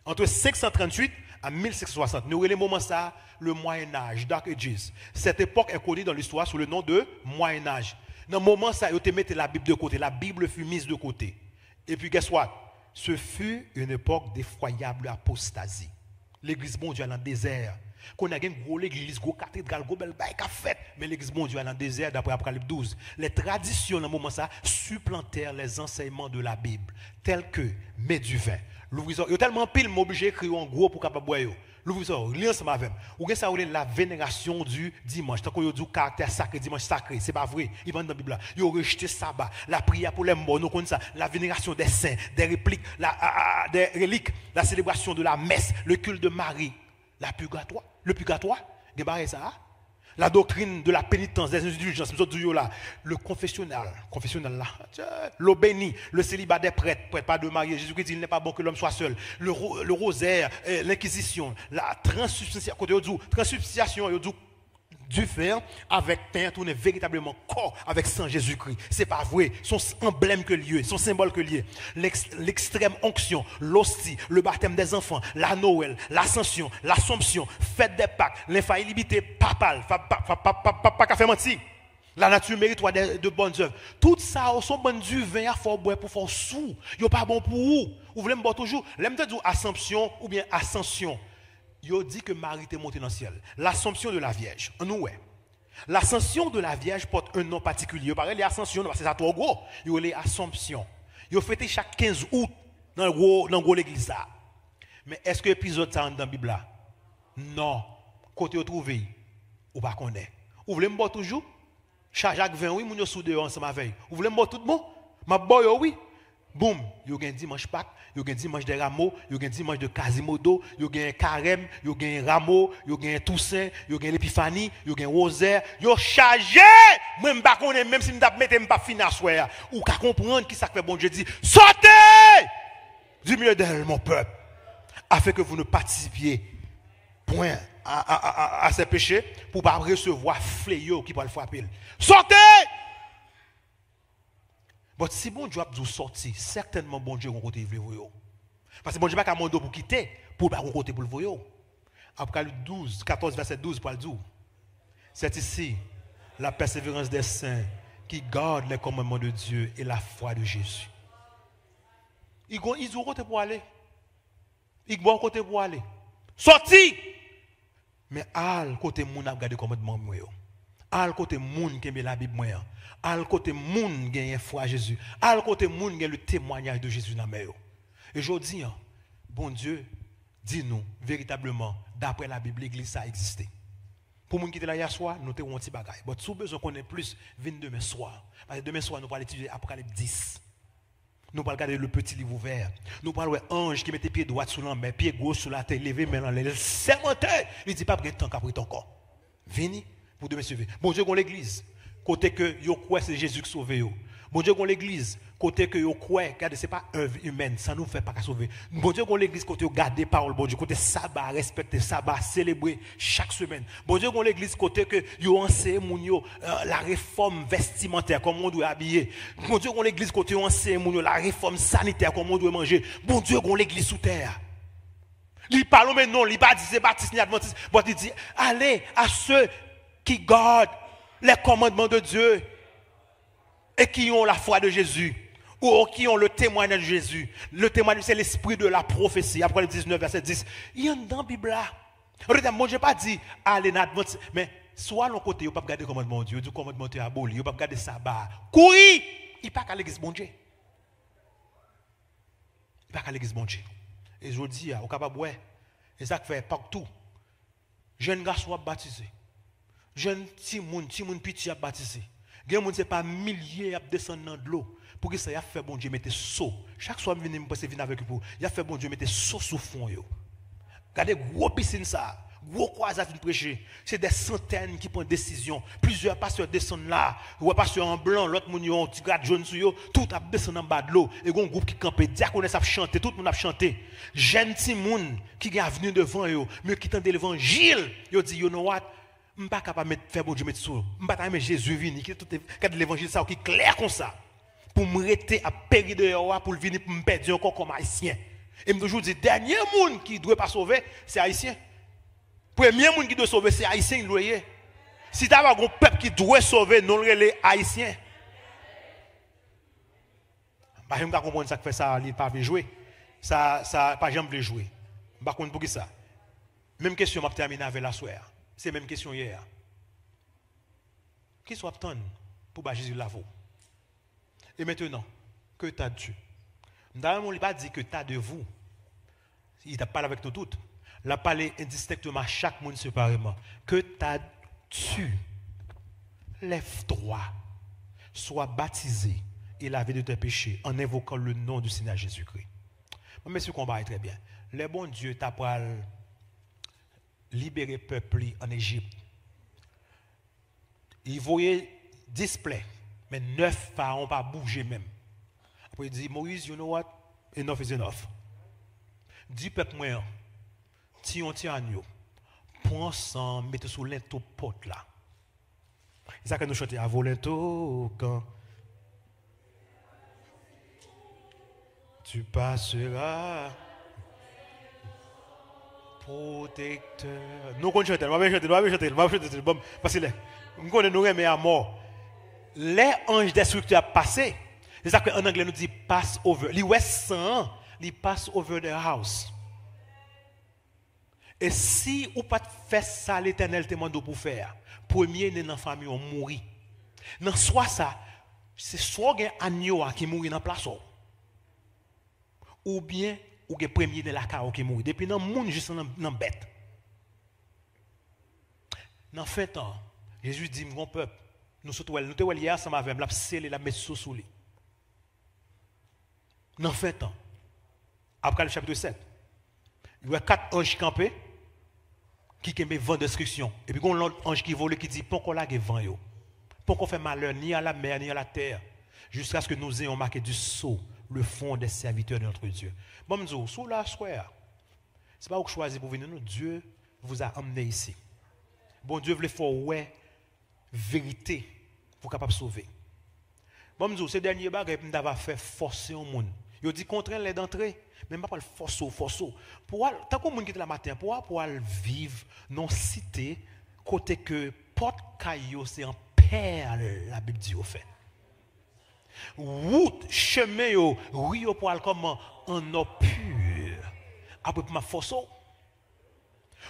Entre 538 à 1660. Nous avons le moment ça, le Moyen-Âge, Dark Ages. Cette époque est connue dans l'histoire sous le nom de Moyen-Âge. Dans le moment ça, ils ont mis la Bible de côté. La Bible fut mise de côté. Et puis, guess what? Ce fut une époque d'effroyable apostasie. L'église mondiale dans le désert. Qu'on a une grosse église, gros cathédrale, gros belle baille qu'a fait, mais l'église mondiale dans le désert d'après Apocalypse 12. Les traditions dans le moment ça supplantèrent les enseignements de la Bible, tels que mets du vin. Il y a tellement pile m'obligé d'écrire en gros pour capable boire. L'ouvriseur, lis ensemble avec. Ou bien ça la vénération du dimanche. Tant qu'on dit caractère sacré, dimanche sacré, c'est pas vrai. Ils vont dans la Bible là. Ils ont rejeté sabbat, la prière pour les morts, nous connaissons ça, la vénération des saints, des répliques, des reliques, la célébration de la messe, le culte de Marie, le purgatoire, ça. La doctrine de la pénitence, des indulgences, le confessionnal là, l'eau bénie, le célibat des prêtres, pas de marier. Jésus-Christ dit il n'est pas bon que l'homme soit seul. Le rosaire, l'inquisition, la transubstantiation, du fer avec pain tourné véritablement corps avec sang Jésus-Christ. C'est pas vrai. Son emblème que lieu, son symbole que lié. L'extrême onction, l'hostie, le baptême des enfants, la Noël, l'ascension, l'assomption, fête des Pâques, l'infaillibilité papale, pas qu'à faire mentir. La nature mérite de bonnes œuvres. Tout ça, sont bonnes du vin à fort boire pour faire sous. Yo pas bon pour vous. Vous voulez me boire toujours. L'aime te dire assomption ou bien ascension. Il dit que Marie est montée dans le ciel. L'Assomption de la Vierge. Nous, l'Ascension de la Vierge porte un nom particulier. Pareil, l'Ascension, parce que c'est trop gros. Il y a l'Assomption. Il y a fêté chaque 15 août dans l'église. Mais est-ce que l'épisode ça dans la Bible là? Non. Côté où trouvé, ou pas connaît. Vous voulez me boire toujours? Jacques 20, oui, nous sommes ensemble avec. Vous voulez me boire tout le monde? Ma boy, oui. Boum, il y a un dimanche Pâques, il y a un dimanche de Rameau, il y a un dimanche de Quasimodo, il y a un Carême, il y a un Rameau, il y a un Toussaint, il y a un l'Épiphanie, il y a un Rosaire, il y a chargé, même si je ne mets pas fin à soir, ou qu'à comprendre qui ça fait bon Dieu dit, sortez du milieu de mon peuple, afin que vous ne participiez point à ces péchés, pour ne pas recevoir fléau qui va le frapper. Sortez! Mais si bon Dieu a vous sortir, certainement bon Dieu va côté vous. Parce que bon Dieu n'a pas qu'à pour quitter, pour pas côté pour le voyer. Apocalypse 12, 14, verset 12 pour le dire. C'est ici la persévérance des saints qui gardent les commandements de Dieu et la foi de Jésus. Ils ont côté pour aller. Ils ont côté pour aller. Sorti! Mais al côté moun a gardé commandement. Al côté moun qui aime la Bible moyen. Al côté moun qui gagne foi à Jésus. Al côté moun qui gagne le témoignage de Jésus dans mer. Et je dis, bon Dieu, dis-nous véritablement, d'après la Bible, l'église ça a existé. Pour nous qui étaient là hier soir, nous avons un petit bagage. Mais si vous besoin qu'on ait plus, venez demain soir. Parce que demain soir, nous allons étudier Apocalypse 10. Nous allons regarder le petit livre ouvert. Nous allons voir ange qui mettait pied droit sur la mer, pied gauche sur la terre, levé main dans l'air. C'est monté. Il dit pas de temps qu'après ton corps. Venez pour demain suivre. Bon Dieu, qu'on l'église. Côté que yo croit c'est Jésus qui sauve yo. Bon Dieu, qu'on l'église. Côté que yo croit, regardez, c'est pas œuvre humaine, ça nous fait pas qu'à sauver. Bon Dieu, qu'on l'église, côté garder parole, bon Dieu, côté sabbat, respecter sabbat, célébrer chaque semaine. Bon Dieu, qu'on l'église, côté que yo enseigne moun yo la réforme vestimentaire, comment on doit habiller. Bon Dieu, qu'on l'église, côté yo enseigne moun yo la réforme sanitaire, comment on doit manger. Bon Dieu, qu'on l'église sous terre. Il parle mais non, il pas dit c'est baptiste ni adventiste, mais il dit allez à ceux qui gardent les commandements de Dieu et qui ont la foi de Jésus. Ou qui ont le témoignage de Jésus. Le témoignage, c'est l'esprit de la prophétie. Après le 19, verset 10. Il y a dans la Bible là. Moi, je n'ai pas dit, allez, n'advance. Mais soit l'on côté, il ne peut pas regarder le commandement de Dieu. Le commandement de Dieu est aboli. Il ne peut pas regarder sabbat. Courir. Il ne peut pas aller à l'église, bon Dieu. Il ne peut pas aller à l'église, bon Dieu. Et je dis, au capable, ouais. Et ça fait partout. Jeune garçon baptisé. Jeune petit moun petit a baptisé. Gen moun c'est pas milliers à descendre dans de l'eau. Pour que ça y a fait bon Dieu mettre saut. Chaque soir me venir avec vous. Il a fait bon Dieu mettre saut sous fond yo. Regardez gros piscine ça. Gros croisade de prêcher. C'est des centaines qui prennent décision. Plusieurs pasteurs descendent là. Ou pasteur en blanc, l'autre moun yo un petit grade jaune sur yo, tout a descendu en bas de l'eau et un groupe qui campait, diaconesse a chanté, tout le monde a chanté. Jeune petit moun qui est venu devant yo, mais qui tendait l'évangile, yo dit you know what? Je ne suis pas capable de faire bon Dieu mettre sous. Je ne suis pas capable de Jésus venir, qui est l'évangile ça qui est clair comme ça. Pour me rester à périr de pour venir pour me perdre encore comme haïtien. Et je me toujours dit, dernier monde qui ne doit pas sauver, c'est haïtien. Premier monde qui doit sauver, c'est haïtien. Si tu as un peuple qui doit sauver, non les haïtiens. Je ne sais pas comprendre ça que fait ça, il ne pas jouer. Ça pas jamais jouer. Je ne sais pas pour ça. Même question, je vais terminer avec la soirée. C'est la même question hier. Qui soit obtenu pour Jésus lavo? Et maintenant, que tu as Dieu? D'ailleurs, on ne pas dit que tu as de vous. Il t'a parlé avec nous toutes. Il a parlé indistinctement à chaque monde séparément. Que tu as tu? Lève droit, sois baptisé et lavé de tes péchés en invoquant le nom du Seigneur Jésus-Christ. Mais ce combat est très bien. Le bon Dieu t'a parlé libérer le peuple en Égypte. Il voyait 10 plaies, mais 9 pharaons pas bouger même. Après il dit, Moïse, you know what? Enough is enough. Dis peuple moi, ti on ti agneau, prends sang, mettez sous l'into porte là. C'est ça que nous chantons à volinto quand tu passeras. Protecteur. Nous connaissons chanter, nous allons chanter. Bon, parce que nous connaissons nous aimer à mort. Les anges destructeurs passés. C'est ça qu'en anglais nous dit pass over. Les West sang, les pass over the house. Et si ou pas faire ça, l'Éternel te demande pour faire. Premier né dans la famille on mourit. Dans soit ça, c'est soit un agneau qui mourit dans la place ou bien ou que premier de la caro qui mourit depuis dans monde juste dans bête. Dans fin temps, Jésus dit mon peuple, nous sommes nous te hier ensemble avec la sceller la mettre sous lui. Dans fin temps. Après le chapitre 7. Il y a 4 anges campés qui aiment vent destruction et puis il y a l'autre ange qui vole qui dit pourquoi là vent yo. Pourquoi fait malheur ni à la mer ni à la terre jusqu'à ce que nous ayons marqué du sceau le fond des serviteurs de notre Dieu. Bon, je dis, sous la soirée, ce n'est pas vous qui choisissez pour venir, nous, Dieu vous a amené ici. Bon, Dieu voulait faire ouais, vérité pour capable sauver. Bon, je dis, ces derniers bagages, nous avons fait forcer au monde. Il dit contraindre les d'entrer, mais pas le forcer. Pour tant que monde qui est la matin, pour vivre dans cité, côté que porte caillou, c'est en perle, la Bible dit au fait. Route, chemin, oui, pour aller comme en eau pure. Après, ma force.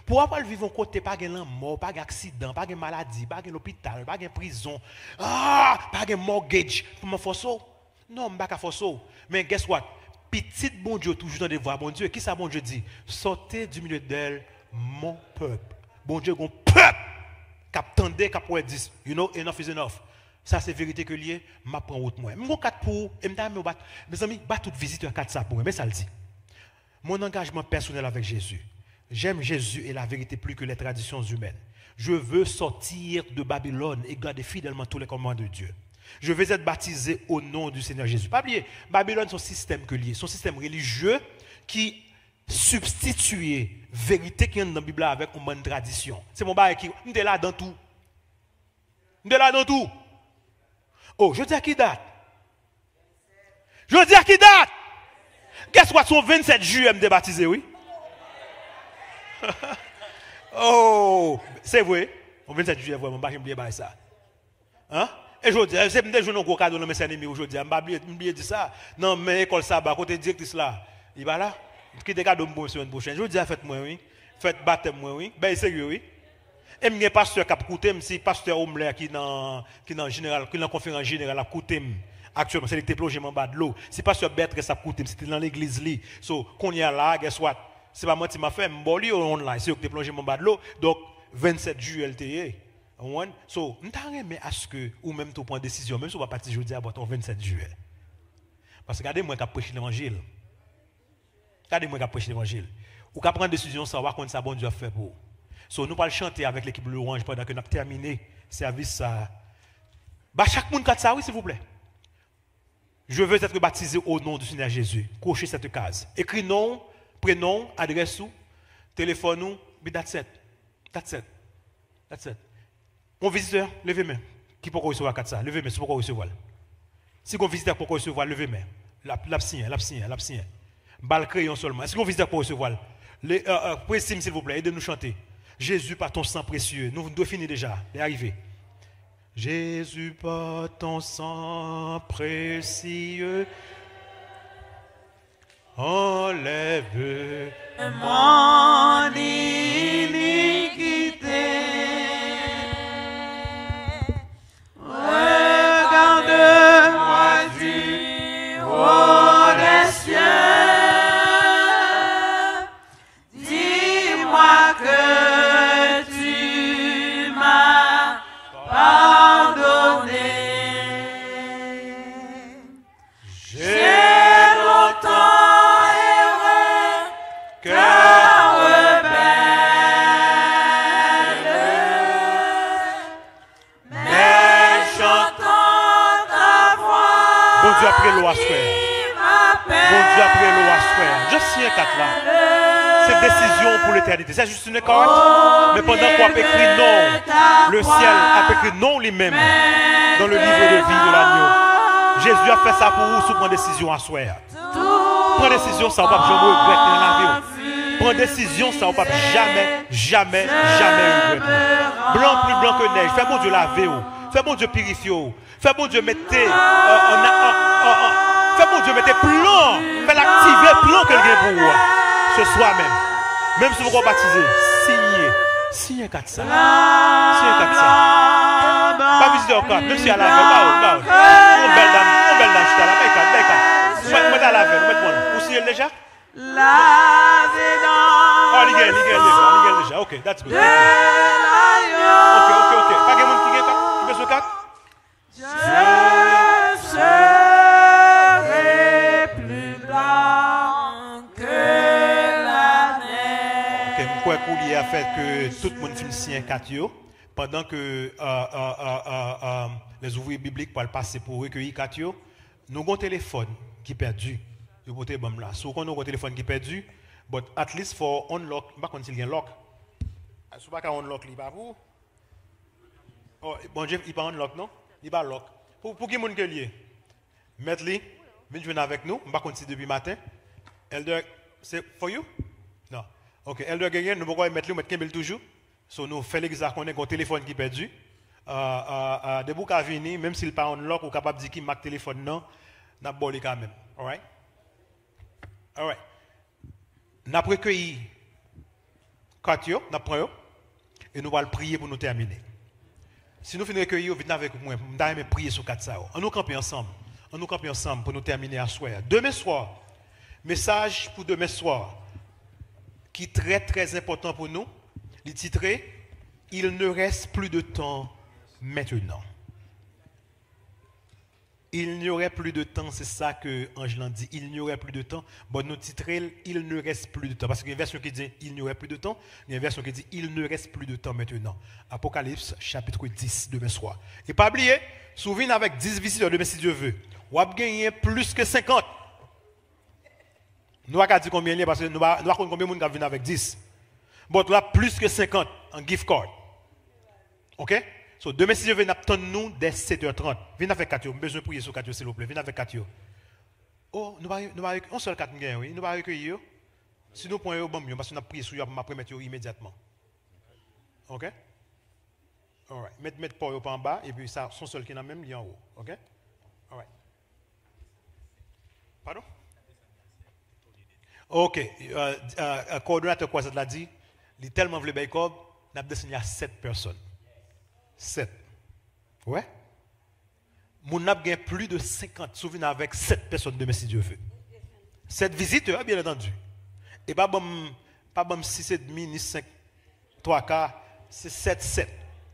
Pour pas vivre un côté, pas de mort, pas d'accident, pas de maladie, pas de l'hôpital, pas de prison, pas de mortgage, pour me faire ça. Non, je ne vais pas faire ça. Mais guess what? Petit bon Dieu, toujours dans des voix, bon Dieu, qui ça bon Dieu dit? Sortez du milieu d'elle, mon peuple. Bon Dieu, mon peuple, qui attendait, qui pourrait dire, you know, enough is enough. Ça, c'est vérité que lié, je prends route moi. Je quatre pour, mes amis, je toute visite 4 ça pour moi, mais ça le dit. Mon engagement personnel avec Jésus. J'aime Jésus et la vérité plus que les traditions humaines. Je veux sortir de Babylone et garder fidèlement tous les commandements de Dieu. Je veux être baptisé au nom du Seigneur Jésus. Pas oublier, Babylone, son système que lié, son système religieux qui substitue vérité qui est dans la Bible avec une bonne tradition. C'est mon bail qui, on est là dans tout. On est là dans tout. Oh, je dis à qui date? Je dis à qui date? Qu'est-ce que son 27 juillet me baptisé, oui? Oh, c'est vrai. Au 27 juillet, vraiment, je ne vais pas oublier ça. Hein? Et je dis, c'est des jours gros cadeau dans mes ennemis aujourd'hui. Je ne vais pas oublier ça. Non, mais école ça, à côté directrice là, il va là. Qui des cadeaux pour semaine prochaine. Je dis, faites-moi, oui. Faites baptême, moi, oui. Ben, sérieux, oui. Et je pasteur qui a coûté, si pasteur Omler qui dans général, qui dans conférence générale a coûté actuellement, c'est le plongé en bas de l'eau. Si pasteur Bertrand ça coûté, c'était dans l'église li. So, qu'on y a là, guess what? C'est pas moi qui m'a fait, m'boli online, c'est eux qui plongé en bas de l'eau. Donc 27 juillet LTE. So, nous t'en remet à ce que ou même tu prends décision, même si on va partir jeudi à ton 27 juillet. Parce que regardez moi qui prêche l'évangile. Regardez moi qui prêche l'évangile. Ou qui prend décision sans voir qu'on ça bon Dieu a fait pour vous. So, nous allons chanter avec l'équipe Louange pendant que nous avons terminé le service. Bah, chaque monde a ça, oui, s'il vous plaît. Je veux être baptisé au nom du Seigneur Jésus. Cochez cette case. Écris nom, prénom, adresse ou, téléphone ou, but that's it. That's it. That's it. Mon visiteur, levez-moi. Qui peut recevoir ça? Levez-moi, si vous pouvez recevoir. Si vous visiteur peut recevoir, levez-moi. L'absien. Bal crayon seulement. Est-ce que vous visiteur peut recevoir? Précime, s'il vous plaît, aidez-nous chanter. Jésus, par ton sang précieux. Nous devons finir déjà. Il est arrivé. Jésus, par ton sang précieux, enlève mon iniquité. Regarde-moi du haut des cieux. Dis-moi que tu m'as pardonné. J'ai longtemps erré, cœur rebelle, mais j'entends ta voix. Bon Dieu après l'eau à soi. Bon Dieu après l'eau à soi. Je signe 4 là. C'est décision pour l'éternité. C'est juste une carte. Mais pendant qu'on a écrit non, le ciel a écrit non lui-même dans le livre de vie de l'agneau. Jésus a fait ça pour vous sous prendre décision à soi. Prends décision, ça ne va pas jamais regretter dans la vie. Prends décision, ça ne va pas jamais regretter. Blanc plus blanc que neige. Fais bon Dieu laver. Fais bon Dieu purifier. Fais bon Dieu mettre fais bon Dieu mettre plan. Fais l'activer plan que vient pour vous. Ce soir même. Même si vous êtes baptisé, signez 4 ça. Signez 4 ça. Pas visiter au cadre, même si à la veille, une belle dame, je suis là, mettez à la veille, mettez-moi. Vous signez déjà? Oh, il gagne déjà. Ok, that's good. Ok. Pas de monde qui gagne 4? Qui peut se 4? Je serai plus blanc que la neige. Ok, pourquoi coulier a fait que tout le monde finisse un 4 pendant que les ouvriers bibliques pour passer pour recueillir 4 nous avons un téléphone qui est perdu. Vous pouvez bon là. Si vous avez un téléphone qui est perdu, but at least for unlock, je ne sais pas s'il y a un lock. Si vous n'avez pas unlock, il va vous. Oh, bon Dieu, il n'est pas unlock, non? Il va lock. Pour qui est-ce que lié? Mettez-le, venez avec nous. Je ne sais pas si depuis matin. Elder, c'est for you? Non. Ok, Elder Gagnon, nous pouvons mettre-le, mettre toujours. So, nous faisons l'exact qu'on a un téléphone qui est perdu. De vous à venir, même s'il n'est pas unlock, ou capable de dire qu'il marque téléphone, non, nous avons bolé quand même. Alright? Alright. Nous avons recueilli Quatre, nous prenons et nous allons prier pour nous terminer. Si nous finissons recueillir, venez avec moi. Nous allons prier sur quatre ça. On nous camper ensemble. On nous camper ensemble pour nous terminer à soir. Demain soir, message pour demain soir, qui est très très important pour nous. Le titre est « Il ne reste plus de temps maintenant ». Il n'y aurait plus de temps, c'est ça que Angeline dit. Il n'y aurait plus de temps. Bon, nous titrons « Il ne reste plus de temps ». Parce qu'il y a une version qui dit « Il n'y aurait plus de temps ». Il y a une version qui dit « Il ne reste plus de temps maintenant ». Apocalypse, chapitre 10, demain soir. Et pas oublier, souvenez avec 10 visiteurs demain si Dieu veut. On va gagner plus que 50. Nous allons dire combien il y a parce que nous allons connaître combien de monde qui vient avec 10. Bon, là, plus que 50 en gift card. OK? So, demain, si je viens attendre nous dès 7h30, venez avec 4. J'ai besoin de prier sur 4, s'il vous plaît. Venez avec 4. Oh, nous allons un seul 4, oui. Nous allons recueillir. Si nous prenons bon, parce que nous allons prier sur eux, nous allons mettre immédiatement. OK? All right. Mettez pas en bas, et puis ça, son seul qui est dans le même lien en haut. OK? All right. Pardon? OK. Coordonnateur quoi ça l'a dit? Il est tellement voulu bailler Cob, il a dessiné à 7 personnes. 7. Ouais? Mon a gagné plus de 50 souvenirs avec 7 personnes demain si Dieu veut. 7 visiteurs, bien entendu. Et pas bon 6,5 ni 5, 3 quarts, c'est 7.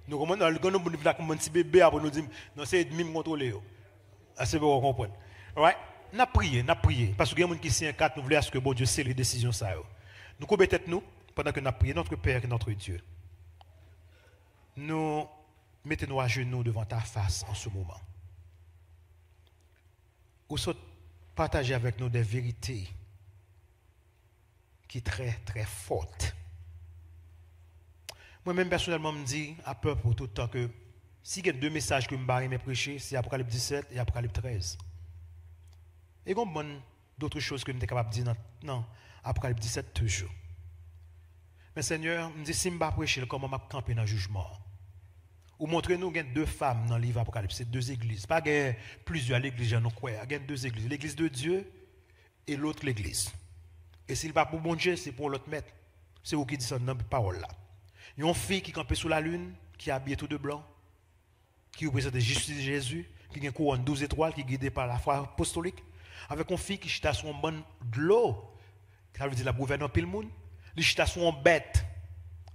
Nous comprenons, nous avons un petit bébé pour nous dire, non, c'est demi contrôler. C'est pour comprendre. Right? Nous avons prié. Parce qu'il y a des gens qui sont 4, nous voulons que bon Dieu sait les décisions. Nous couvrons tête nous, pendant que nous prions notre Père et notre Dieu. Nous mettez-nous à genoux devant ta face en ce moment. Ou soit partager avec nous des vérités qui sont très très fortes. Moi-même personnellement me dis à peur pour tout le temps que s'il y a 2 messages que je vais prêcher, c'est Apocalypse 17 et Apocalypse 13. Et il y a d'autres choses que je suis capable de dire dans Apocalypse 17 toujours. Mais Seigneur, je me dis si je ne prêcher comment je vais camper dans le jugement. Ou montrez-nous qu'il y a 2 femmes dans le livre Apocalypse, c'est 2 églises. Pas qu'il y a plusieurs églises, il y a 2 églises. L'église de Dieu et l'autre l'église. Et s'il n'est pas pour bon Dieu, c'est pour l'autre maître. C'est vous qui dites ça dans la parole là. Il y a une fille qui campait sous la lune, qui est habillée tout de blanc, qui représente la justice de Jésus, qui a une couronne 12 étoiles, qui est guidée par la foi apostolique, avec une fille qui chita sur un banc de l'eau, ça veut dire la gouverne pile monde, qui chita sur une bête.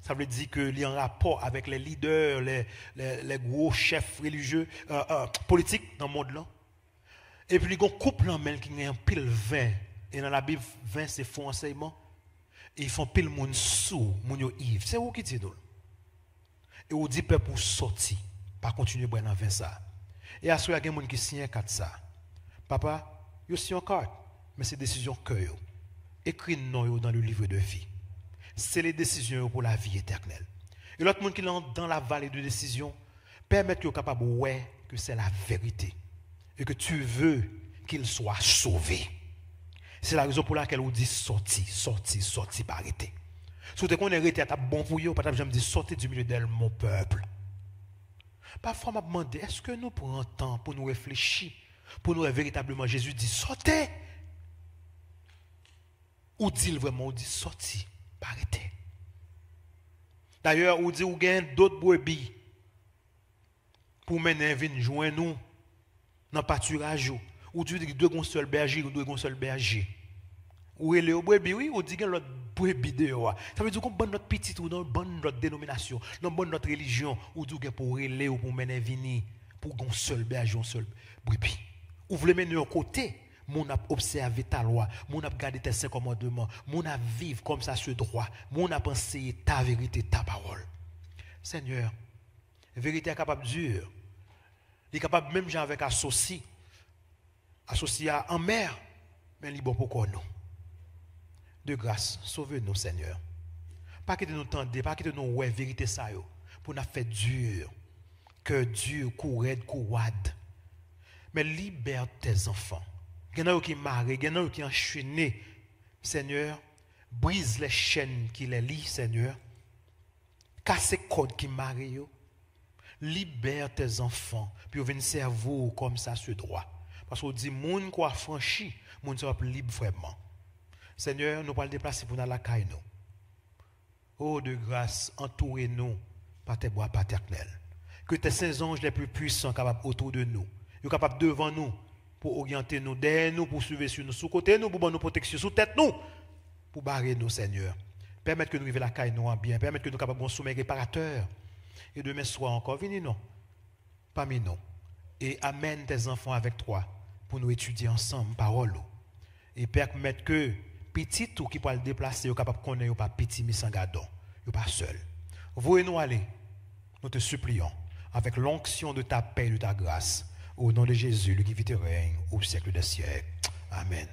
Ça veut dire qu'il y a un rapport avec les leaders, les gros chefs religieux, politiques dans le monde là. Et puis, il y a un couple en main qui a un pile vin. Et dans la Bible, vin, c'est faux enseignement. Et ils font pile monde sous, monde ivre. C'est où qui dit nous? Et on dit peuple pour sortir, pas continuer à boire dans vin ça. Et à ce moment, il y a des gens qui signent quatre ça. Papa, il y a une carte, mais c'est décision que yo. Écris non dans le livre de vie. C'est les décisions pour la vie éternelle. Et l'autre monde qui est dans la vallée de décision, permet que capable de voir que c'est la vérité. Et que tu veux qu'il soit sauvé. C'est la raison pour laquelle on dit sorti, pas arrêter. Si vous avez arrêté, c'est bon pour vous, je me dis sortez du milieu d'elle, mon peuple. Parfois, je me demande, est-ce que nous prenons un temps pour nous réfléchir, pour nous véritablement, Jésus dit sortez. Ou dit vraiment, on dit sorti, pas arrêter. D'ailleurs, on dit ou gagne d'autres brebis pour mener venir joindre nous dans le pâturage. Ou dit deux gon seul berger ou deux gon seul berger. Ou est le brebis oui, ou dit que l'autre brebis dehors. Ça veut dire qu'on bonne notre petite ou dans bonne notre dénomination, dans bonne notre religion, ou dit que pour relais ou pour mener venir pour gon seul berger, un seul brebis. Ou voulez mener un côté, mon a observé ta loi, mon a gardé tes 5 commandements, mon a vivre comme ça ce droit, mon a pensé ta vérité, ta parole. Seigneur, la vérité est capable de dur. Il est capable même avec associé en mer, mais il est bon pour nous. De grâce, sauve-nous, Seigneur. Pas que nous tendre, pas que nous ouais vérité ça yo, pour nous faire dur, cœur dur, courade, courade. Mais libère tes enfants. Il y en a qui marrent, il y en a qui enchaînés. Seigneur, brise les chaînes qui les lient, Seigneur. Casse les codes qui marrent. Libère tes enfants, puis viens servir comme ça ce droit. Parce qu'on dit, moun qui a franchi, moun sera plus libre vraiment. Seigneur, nous allons déplacer pour nous la caille nous. Oh, de grâce, entourez-nous par tes bras paternels. Que tes saints anges les plus puissants capables autour de nous, ils sont capables devant nous pour orienter nous, derrière nous, pour suivre sur nous, sous côté nous, pour donner nous protection, sous tête nous, pour barrer nous, Seigneur. Permettre que nous vivions la caille nous en bien, permettre que nous soyons capables de sommeil réparateur. Et demain soir encore, venez nous, parmi nous, et amène tes enfants avec toi pour nous étudier ensemble, parole. Et permettre que petit tout qui peut le déplacer, est capable de connaître, pas petit, mais sans gardon, pas seul. Voyez-nous aller, nous te supplions, avec l'onction de ta paix et de ta grâce, au nom de Jésus, le qui vit et règne au siècle des siècles. Amen.